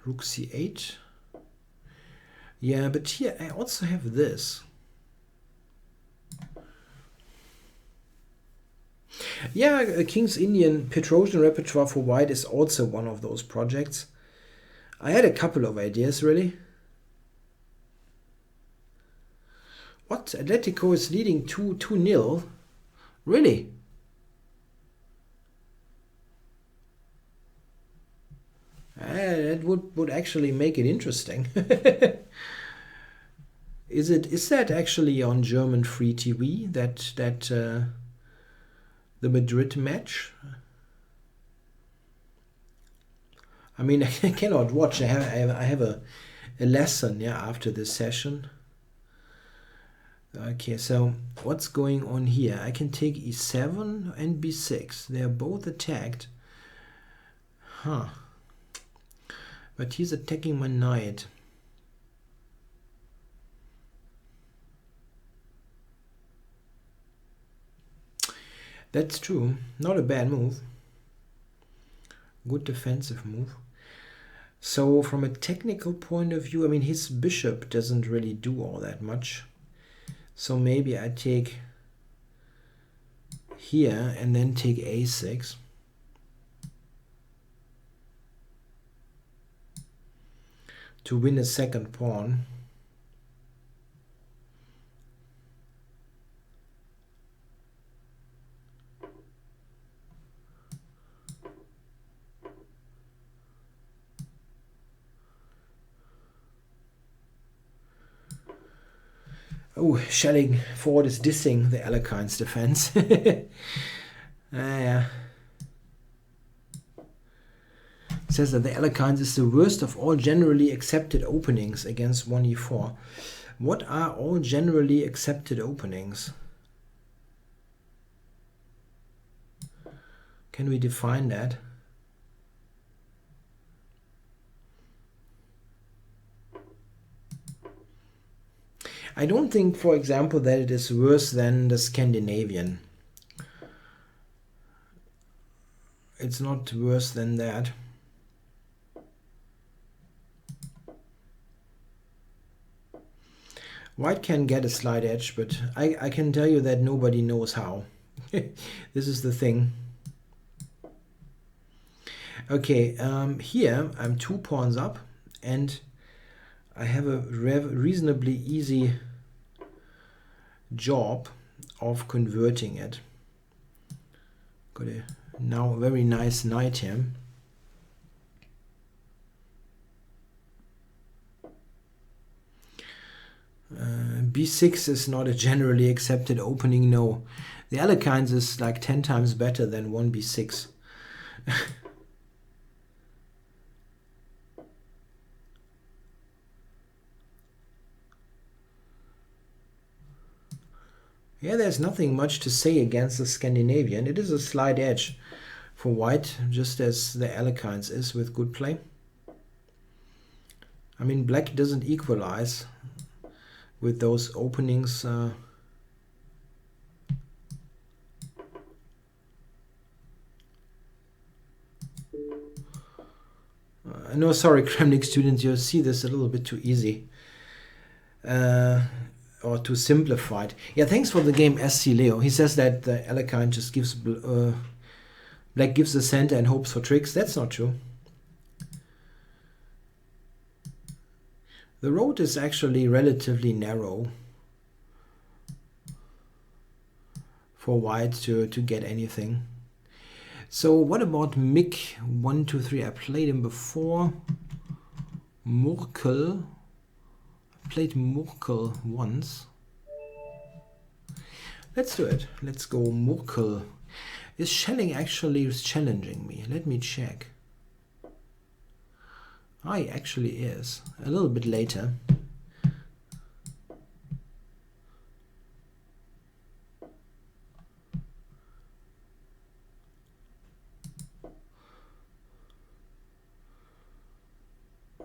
Rook c8. Yeah, but here I also have this. Yeah, King's Indian Petrosian repertoire for white is also one of those projects. I had a couple of ideas, really. What? Atletico is leading 2-0? Really? That would actually make it interesting. Is that actually on German free TV, that the Madrid match? I mean, I cannot watch. I have a lesson, yeah, after this session. Okay, so what's going on here? I can take e7 and b6. They are both attacked. Huh. But he's attacking my knight. That's true. Not a bad move. Good defensive move. So from a technical point of view, I mean, his bishop doesn't really do all that much. So maybe I take here and then take a6. To win a second pawn. Oh, Schelling Ford is dissing the Alekhines defense. Yeah. It says that the Alekhines is the worst of all generally accepted openings against 1e4. What are all generally accepted openings? Can we define that? I don't think, for example, that it is worse than the Scandinavian. It's not worse than that. White can get a slight edge, but I can tell you that nobody knows how. This is the thing. Okay, here I'm 2 pawns up, and I have a reasonably easy job of converting it. Got a now very nice knight here. B6 is not a generally accepted opening, no. The Alekhines is like 10 times better than 1b6. Yeah, there's nothing much to say against the Scandinavian. It is a slight edge for white, just as the Alekhines is with good play. I mean, black doesn't equalize with those openings. No, sorry, Kremlin students, you see this a little bit too easy. Or too simplified. Yeah, thanks for the game, SC Leo. He says that the Alekhine just gives black gives the center and hopes for tricks. That's not true. The road is actually relatively narrow for white to get anything. So what about Mick 123? I played him before. Murkel. I played Murkel once. Let's do it. Let's go Murkel. Is Schelling actually challenging me? Let me check. He actually is. A little bit later.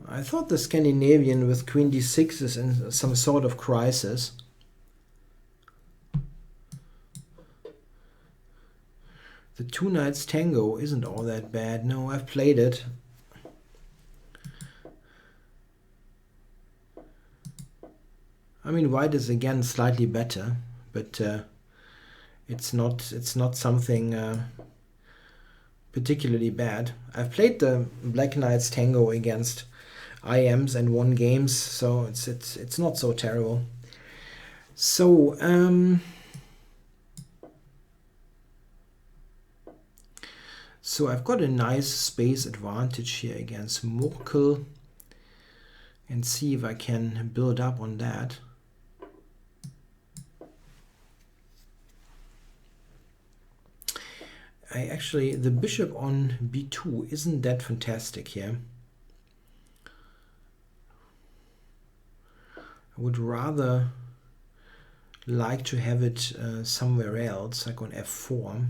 I thought the Scandinavian with Queen d6 is in some sort of crisis. The two knights tango isn't all that bad. No, I've played it. I mean, white is again slightly better, but it's not something particularly bad. I've played the Black Knights Tango against IMs and won games, so it's not so terrible. So so I've got a nice space advantage here against Murkel, and see if I can build up on that. The bishop on b2 isn't that fantastic here. I would rather like to have it somewhere else, like on f4.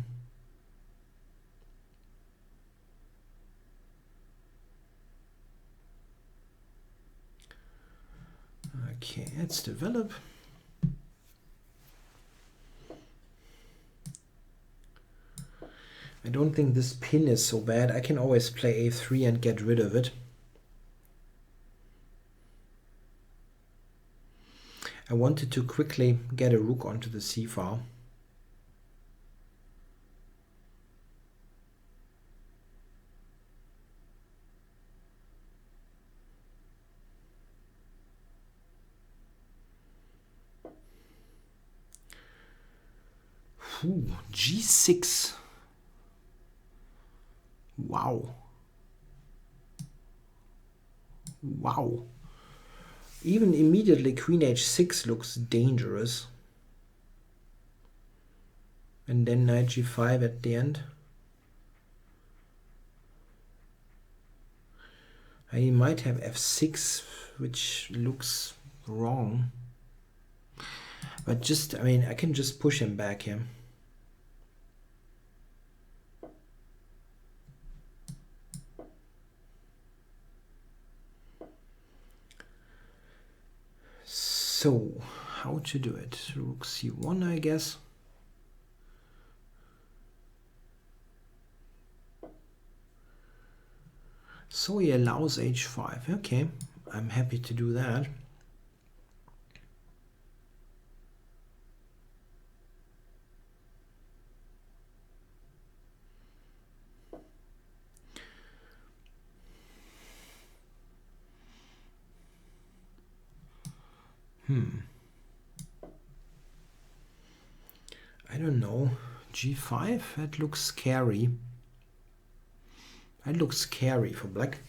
Okay, let's develop. I don't think this pin is so bad. I can always play a3 and get rid of it. I wanted to quickly get a rook onto the c file. G6. Wow. Wow. Even immediately Queen h6 looks dangerous. And then Knight g5 at the end. I might have f6, which looks wrong. But just, I mean, I can just push him back here. So, how to do it? Rook c1, I guess. So he allows h5. Okay, I'm happy to do that. I don't know. g5? That looks scary. That looks scary for black.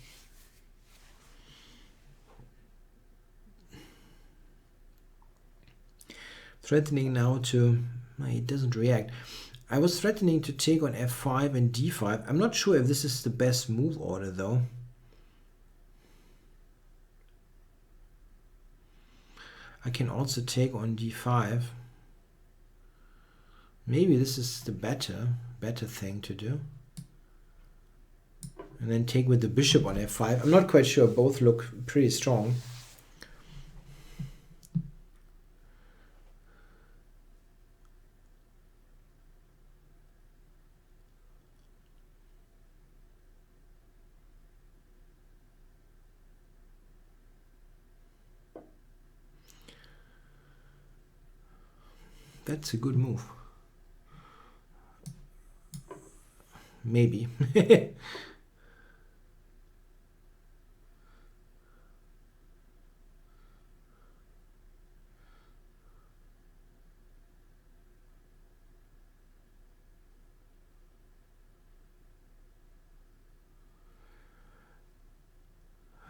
Threatening now to... He doesn't react. I was threatening to take on f5 and d5. I'm not sure if this is the best move order though. I can also take on d5. Maybe this is the better thing to do. And then take with the bishop on f5. I'm not quite sure. Both look pretty strong. That's a good move. Maybe.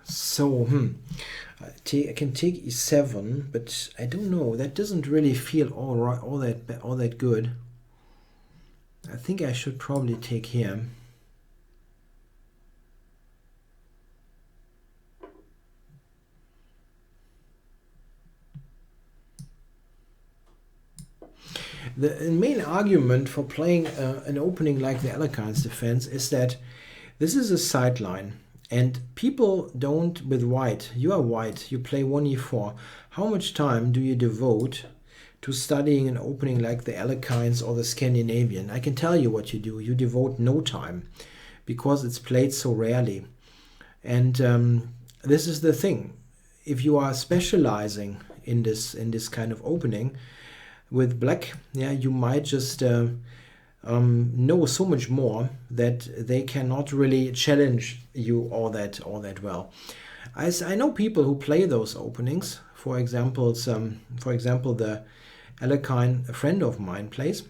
So, I can take e7, but I don't know. That doesn't really feel all that good. I think I should probably take here. The main argument for playing an opening like the Alekhines defense is that this is a sideline. And people don't, with white, you are white, you play 1e4. How much time do you devote to studying an opening like the Alekhines or the Scandinavian? I can tell you what you do. You devote no time because it's played so rarely. And this is the thing. If you are specializing in this kind of opening with black, yeah, you might just know so much more that they cannot really challenge you all that well. I know people who play those openings. For example, the Alekhine, a friend of mine, plays,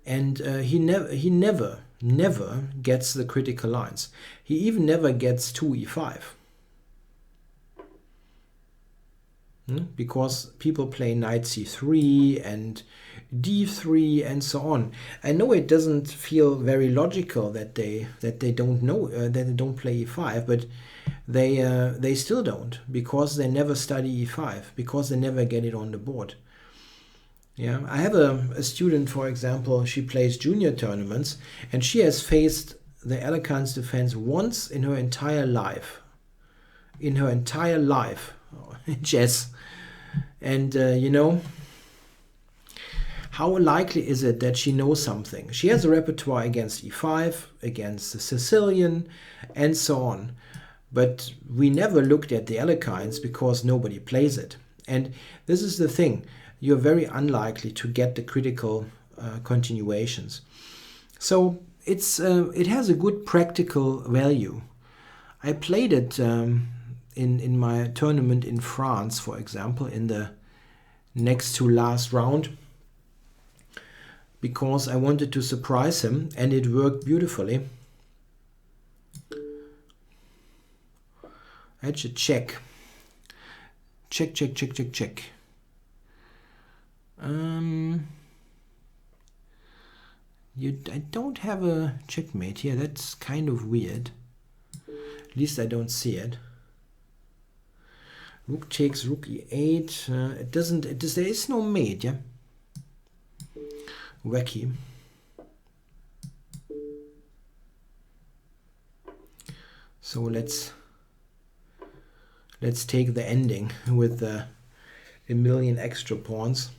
and he never gets the critical lines. He even never gets 2e5. Because people play knight c3 and d3 and so on. I know it doesn't feel very logical that they don't know that they don't play e5, but they still don't, because they never study e5, because they never get it on the board. Yeah, I have a student, for example, she plays junior tournaments, and she has faced the Alekhines defense once in her entire life. In chess. And you know, how likely is it that she knows something? She has a repertoire against e5, against the Sicilian, and so on. But we never looked at the Alekhines because nobody plays it. And this is the thing. You're very unlikely to get the critical continuations. So it has a good practical value. I played it in my tournament in France, for example, in the next to last round, because I wanted to surprise him, and it worked beautifully. I should check. Check. I don't have a checkmate here. That's kind of weird. At least I don't see it. Rook takes rook e8. There is no mate, yeah? Wacky. So let's take the ending with a million extra pawns.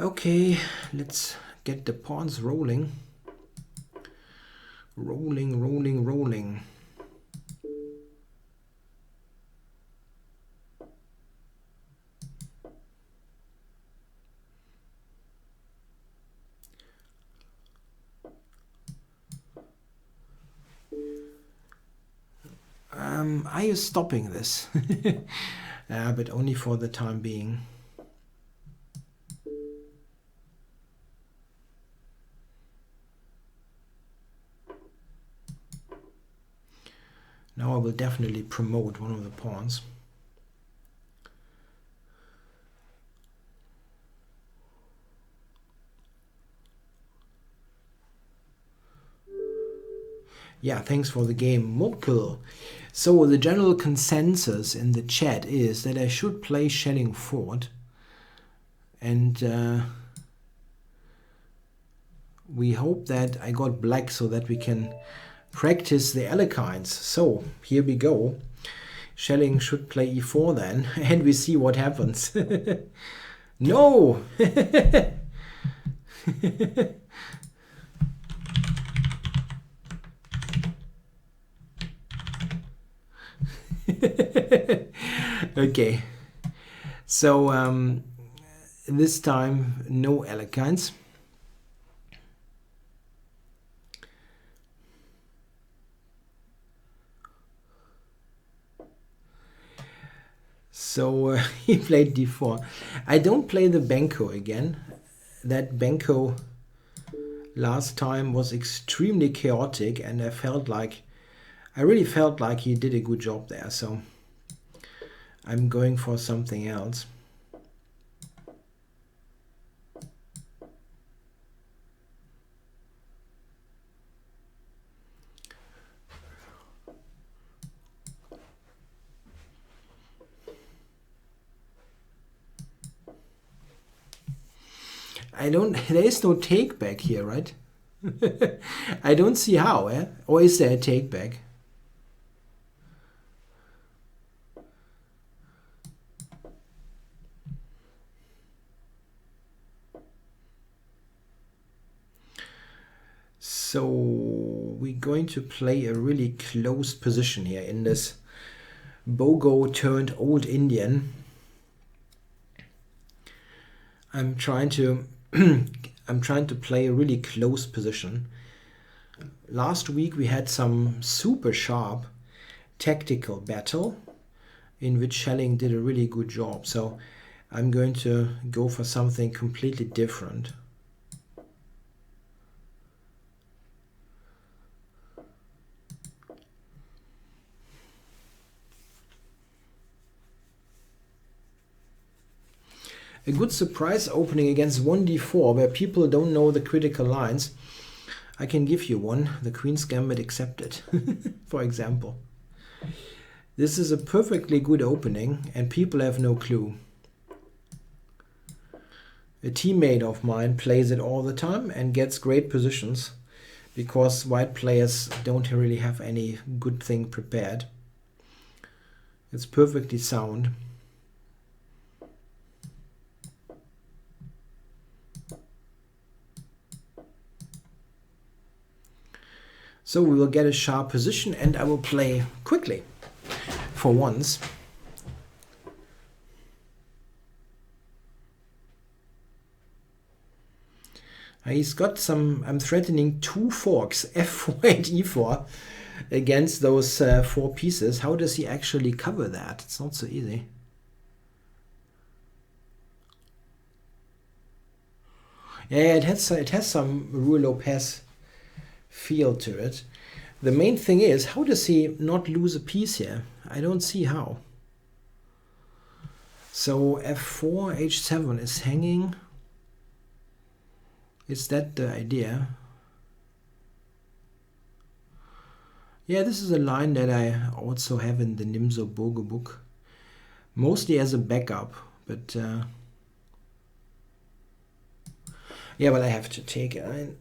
Okay, let's get the pawns rolling. Rolling. Are you stopping this? But only for the time being. Now I will definitely promote one of the pawns. Yeah, thanks for the game, Mokkel. So the general consensus in the chat is that I should play Schelling Fort. And we hope that I got black so that we can practice the Alekhines. So here we go. Schelling should play e4 then, and we see what happens. No! Okay. So this time no elegance. So he played d4. I don't play the Benko again. That Benko last time was extremely chaotic, and I really felt like he did a good job there. So I'm going for something else. There is no take back here, right? I don't see how, eh? Or is there a take back? So we're going to play a really close position here in this Bogo turned Old Indian. I'm trying to play a really close position. Last week we had some super sharp tactical battle in which Schelling did a really good job. So I'm going to go for something completely different. A good surprise opening against 1d4 where people don't know the critical lines. I can give you one, the Queen's Gambit accepted, for example. This is a perfectly good opening and people have no clue. A teammate of mine plays it all the time and gets great positions because white players don't really have any good thing prepared. It's perfectly sound. So we will get a sharp position and I will play quickly for once. He's got some, I'm threatening 2 forks, f4 and e4, against those 4 pieces. How does he actually cover that? It's not so easy. Yeah, it has some Ruy Lopez feel to it. The main thing is, how does he not lose a piece here? I don't see how. So f4, h7 is hanging. Is that the idea? Yeah, this is a line that I also have in the Nimzo Bogo book. Mostly as a backup, but yeah, but I have to take it.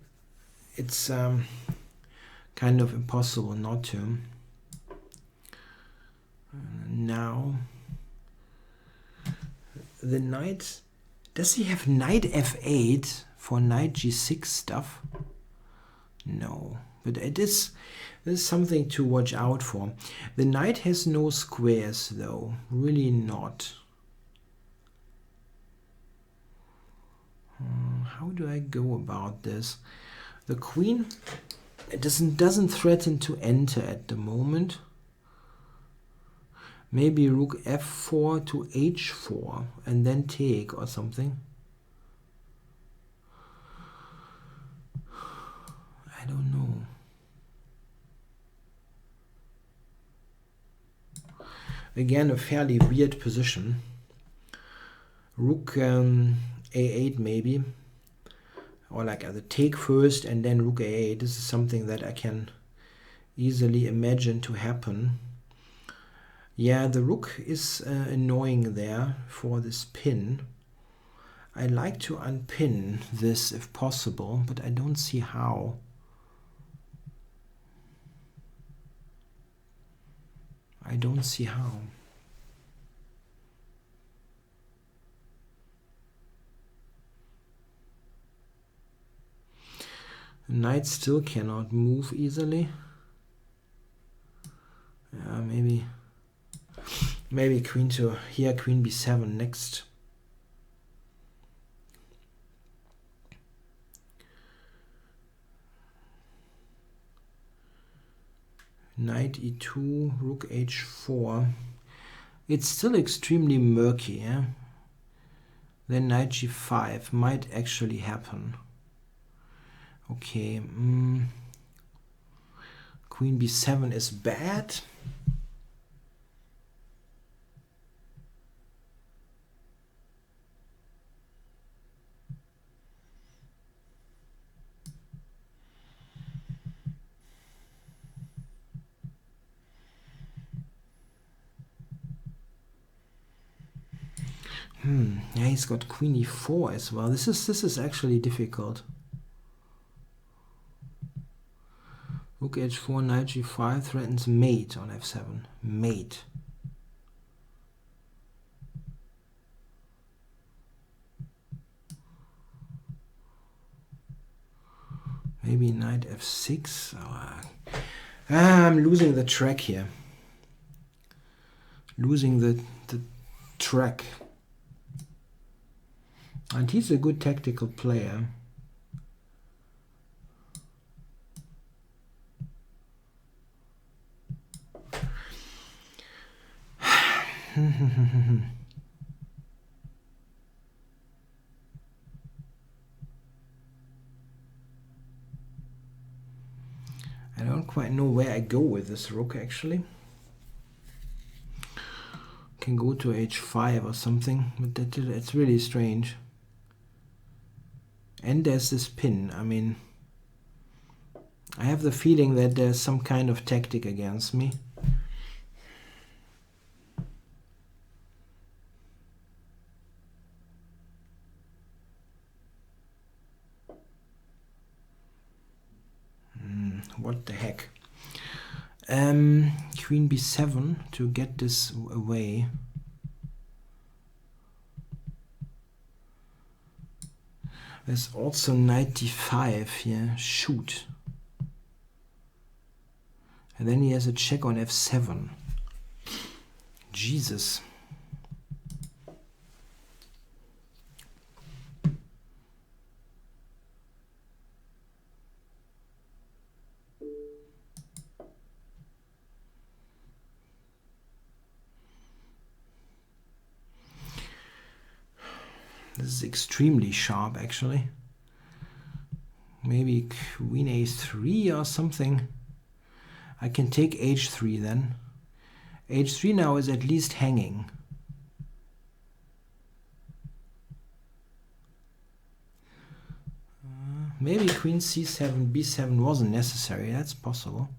It's kind of impossible not to. Now, the knight, does he have knight f8 for knight g6 stuff? No, but there's something to watch out for. The knight has no squares though, really not. How do I go about this? The queen, it doesn't threaten to enter at the moment. Maybe rook f4 to h4 and then take or something. I don't know. Again, a fairly weird position. Rook a8 maybe. Or like the take first and then rook a8. This is something that I can easily imagine to happen. Yeah, the rook is annoying there for this pin. I like to unpin this if possible, but I don't see how. I don't see how. Knight still cannot move easily. Maybe queen to here, queen b7 next. Knight e2, rook h4. It's still extremely murky, yeah? Then knight g5 might actually happen. Okay, queen b7 is bad. Yeah, he's got queen e4 as well. This is actually difficult. Rook h4, knight g5 threatens mate on f7. Mate. Maybe knight f6. I'm losing the track here. Losing the track. And he's a good tactical player. I don't quite know where I go with this rook actually. Can go to h5 or something, but it's really strange. And there's this pin. I mean, I have the feeling that there's some kind of tactic against me. What the heck? Queen b7 to get this away. There's also knight d5 here. Shoot. And then he has a check on f7. Jesus. This is extremely sharp, actually. Maybe queen a3 or something. I can take h3 then. h3 now is at least hanging. Maybe queen c7, b7 wasn't necessary. That's possible.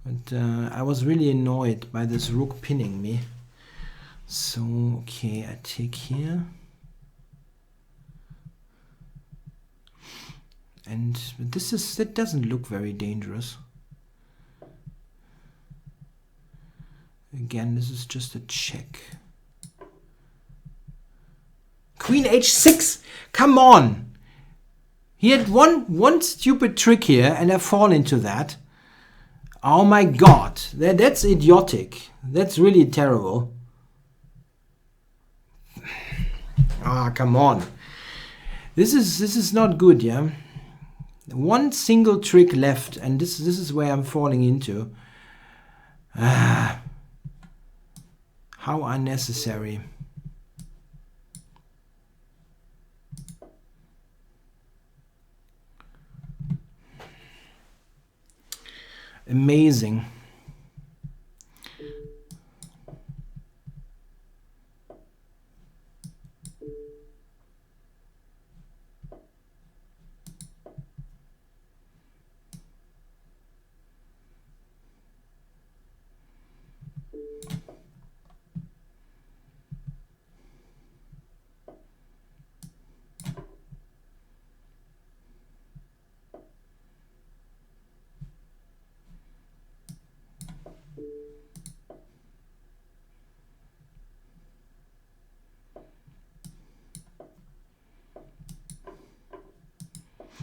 But I was really annoyed by this rook pinning me. So, okay, I take here. And that doesn't look very dangerous. Again, this is just a check. Queen h6! Come on! He had one stupid trick here and I fall into that. Oh my god, that's idiotic. That's really terrible. Ah, come on. This is not good, yeah? One single trick left, and this is where I'm falling into. How unnecessary. Amazing.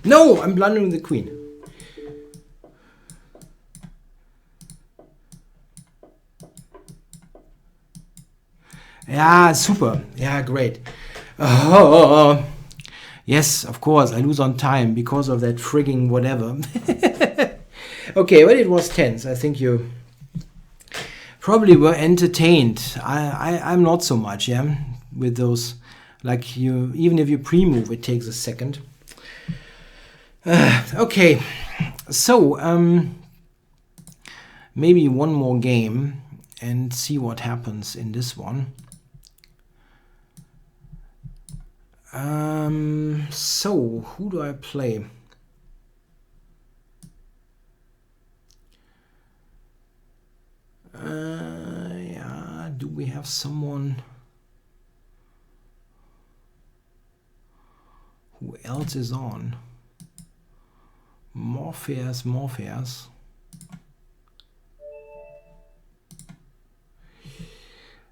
No, I'm blundering the queen. Yeah, super. Yeah, great. Oh, yes, of course, I lose on time because of that frigging whatever. Okay, well, it was tense. I think you probably were entertained. I'm not so much, yeah, with those. Like you, even if you pre-move, it takes a second. Okay, so maybe one more game and see what happens in this one. So who do I play? Yeah, do we have someone? Who else is on? Morpheus.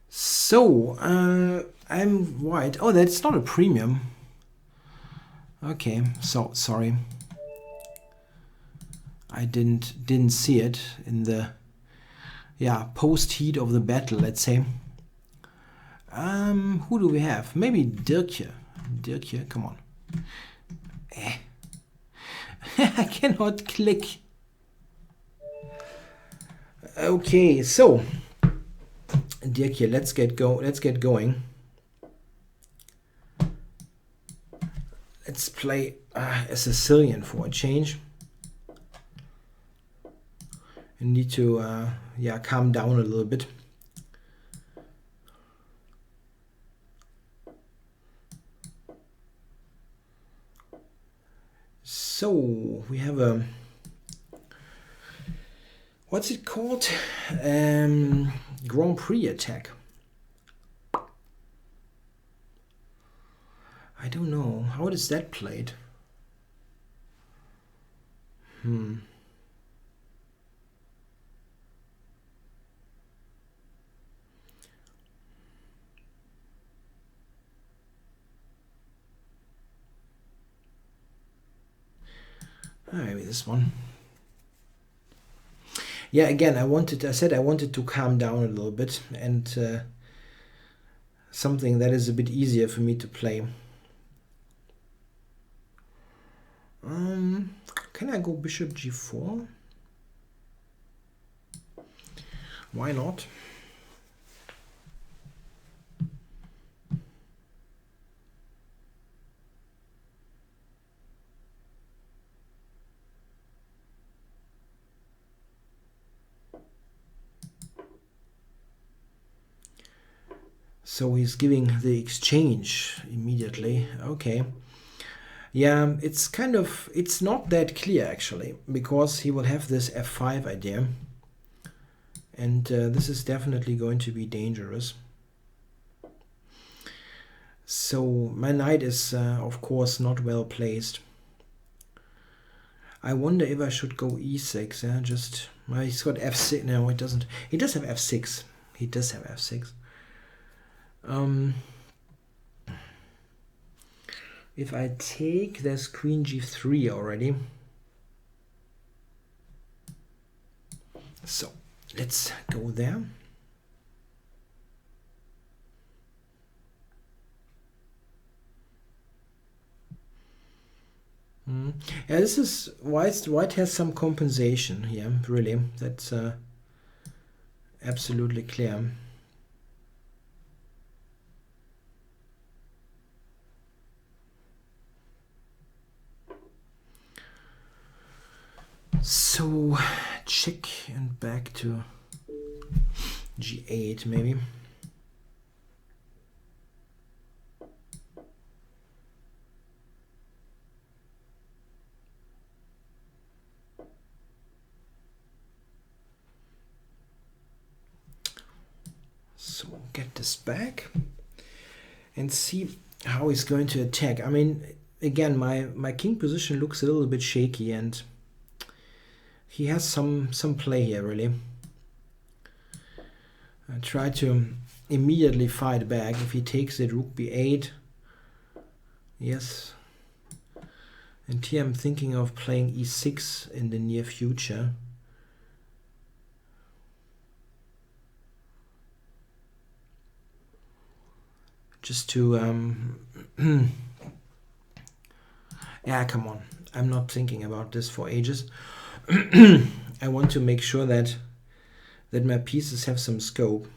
So, I'm white. Oh, that's not a premium. Okay, so sorry. I didn't see it in the post heat of the battle, let's say. Who do we have? Maybe Dirkje. Dirkje, come on. I cannot click. Okay, so Dirkje, let's get going. Let's play a Sicilian for a change. You need to calm down a little bit. So we have a, what's it called? Grand Prix attack. I don't know. How is that played? Maybe this one. Yeah, again, I said I wanted to calm down a little bit and something that is a bit easier for me to play. Can I go bishop g4? Why not? So he's giving the exchange immediately. Okay. Yeah, it's not that clear actually, because he will have this f5 idea. And this is definitely going to be dangerous. So my knight is, of course, not well placed. I wonder if I should go e6. He's got f6. No, it doesn't. He does have f6. He does have f6. If I take, there's queen g3 already. So let's go there. Yeah, this is white has some compensation here, really. That's absolutely clear. So check and back to g8 maybe. So get this back and see how he's going to attack. I mean, again, my king position looks a little bit shaky, and he has some play here, really. I try to immediately fight back. If he takes it, rook b8. Yes. And here I'm thinking of playing e6 in the near future. Just to yeah, come on. I'm not thinking about this for ages. I want to make sure that my pieces have some scope.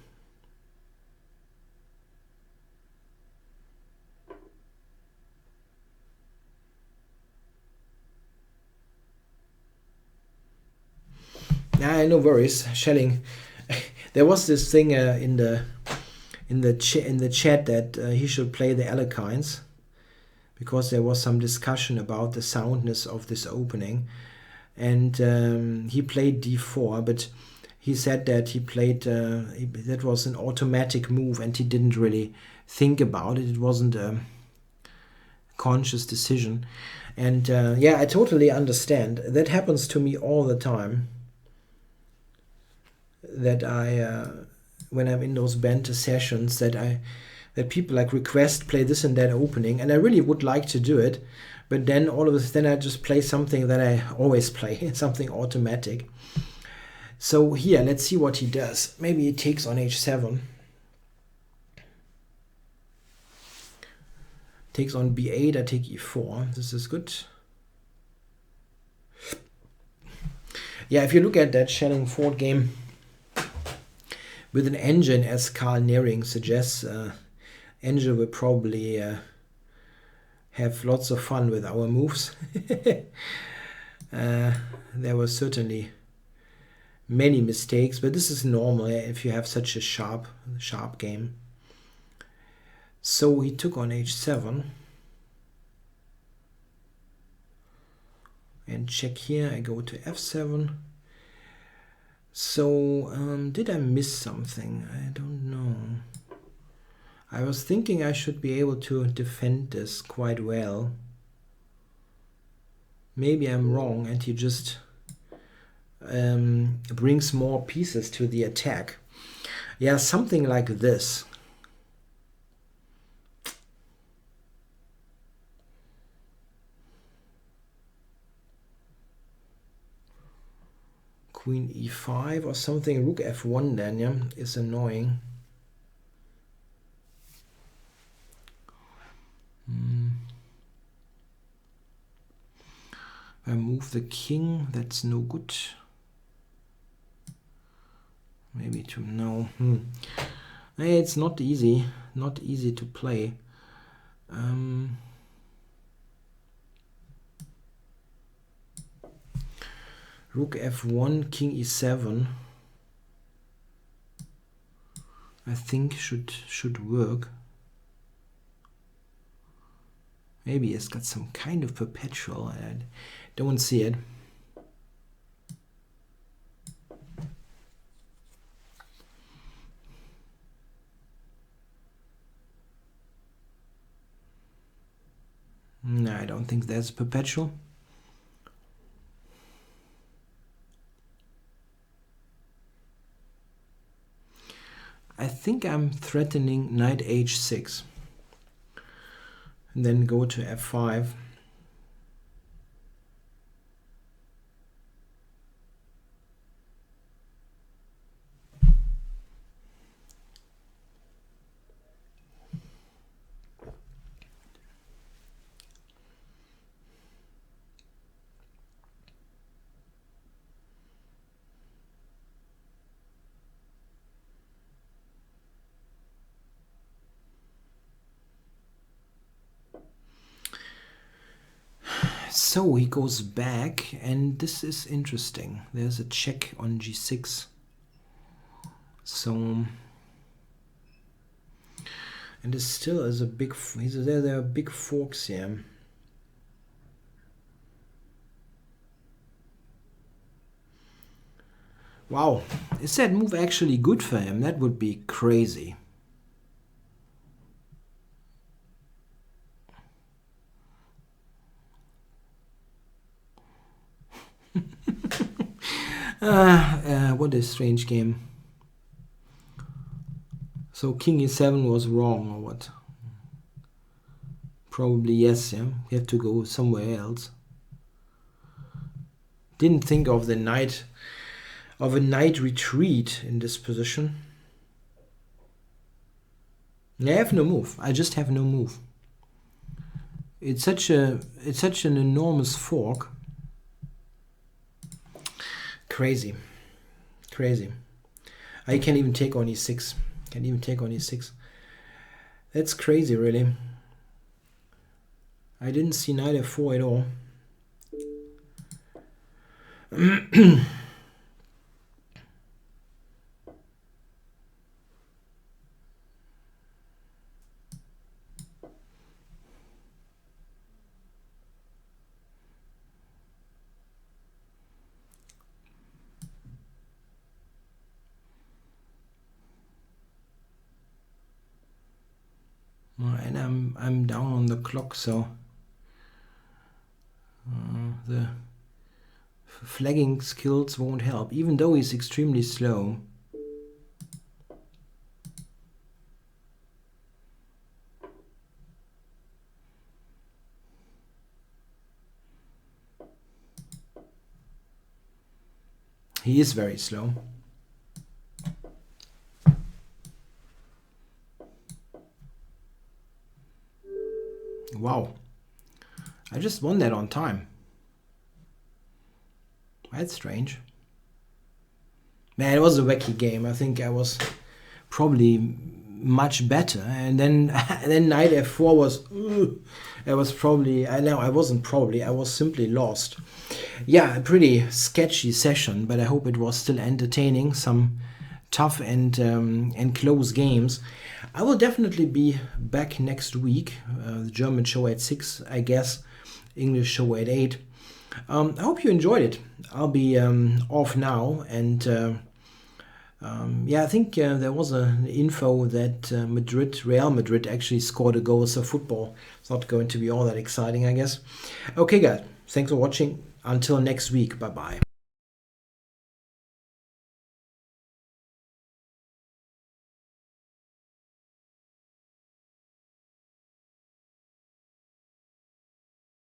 Yeah, no worries. Shelling. There was this thing in the chat that he should play the Alekhines, because there was some discussion about the soundness of this opening, and he played d4, but he said that he played that was an automatic move and he didn't really think about it. It wasn't a conscious decision, and yeah, I totally understand. That happens to me all the time, that I when I'm in those banter sessions, that people like request play this and that opening, and I really would like to do it, but then all of a sudden I just play something that I always play, something automatic. So here, let's see what he does. Maybe he takes on h7, takes on b8, I take e4. This is good. Yeah, if you look at that Shelling-Ford game with an engine, as Carl Nearing suggests, engine will probably have lots of fun with our moves. There were certainly many mistakes, but this is normal if you have such a sharp game. So he took on h7. And check here, I go to f7. So, did I miss something? I don't know. I was thinking I should be able to defend this quite well. Maybe I'm wrong and he just brings more pieces to the attack. Yeah, something like this. Queen e5 or something, rook f1 then, yeah, is annoying. I move the king, that's no good. Maybe to no. It's not easy to play. Rook f1, king e7. I think should work. Maybe it's got some kind of perpetual. I don't see it. No, I don't think that's perpetual. I think I'm threatening knight h6. And then go to f5. So he goes back, and this is interesting. There's a check on g6. So, and it still is a big. There are big forks here. Wow, is that move actually good for him? That would be crazy. What a strange game. So king e7 was wrong, or what? Probably yes, yeah. We have to go somewhere else. Didn't think of a knight retreat in this position. I have no move. I just have no move. It's such an enormous fork. Crazy. I can't even take on e6. That's crazy, really. I didn't see knight f4 at all. And I'm down on the clock, so the flagging skills won't help, even though he's extremely slow. He is very slow. Wow. I just won that on time. That's strange. Man, it was a wacky game. I think I was probably much better. And then knight f4 was... it was probably... I wasn't probably. I was simply lost. Yeah, a pretty sketchy session, but I hope it was still entertaining. Some tough and close games. I will definitely be back next week. The German show at 6, I guess. English show at 8. I hope you enjoyed it. I'll be off now, and yeah, I think there was an info that Real Madrid actually scored a goal. So football is not going to be all that exciting, I guess. Okay, guys, thanks for watching. Until next week, bye bye.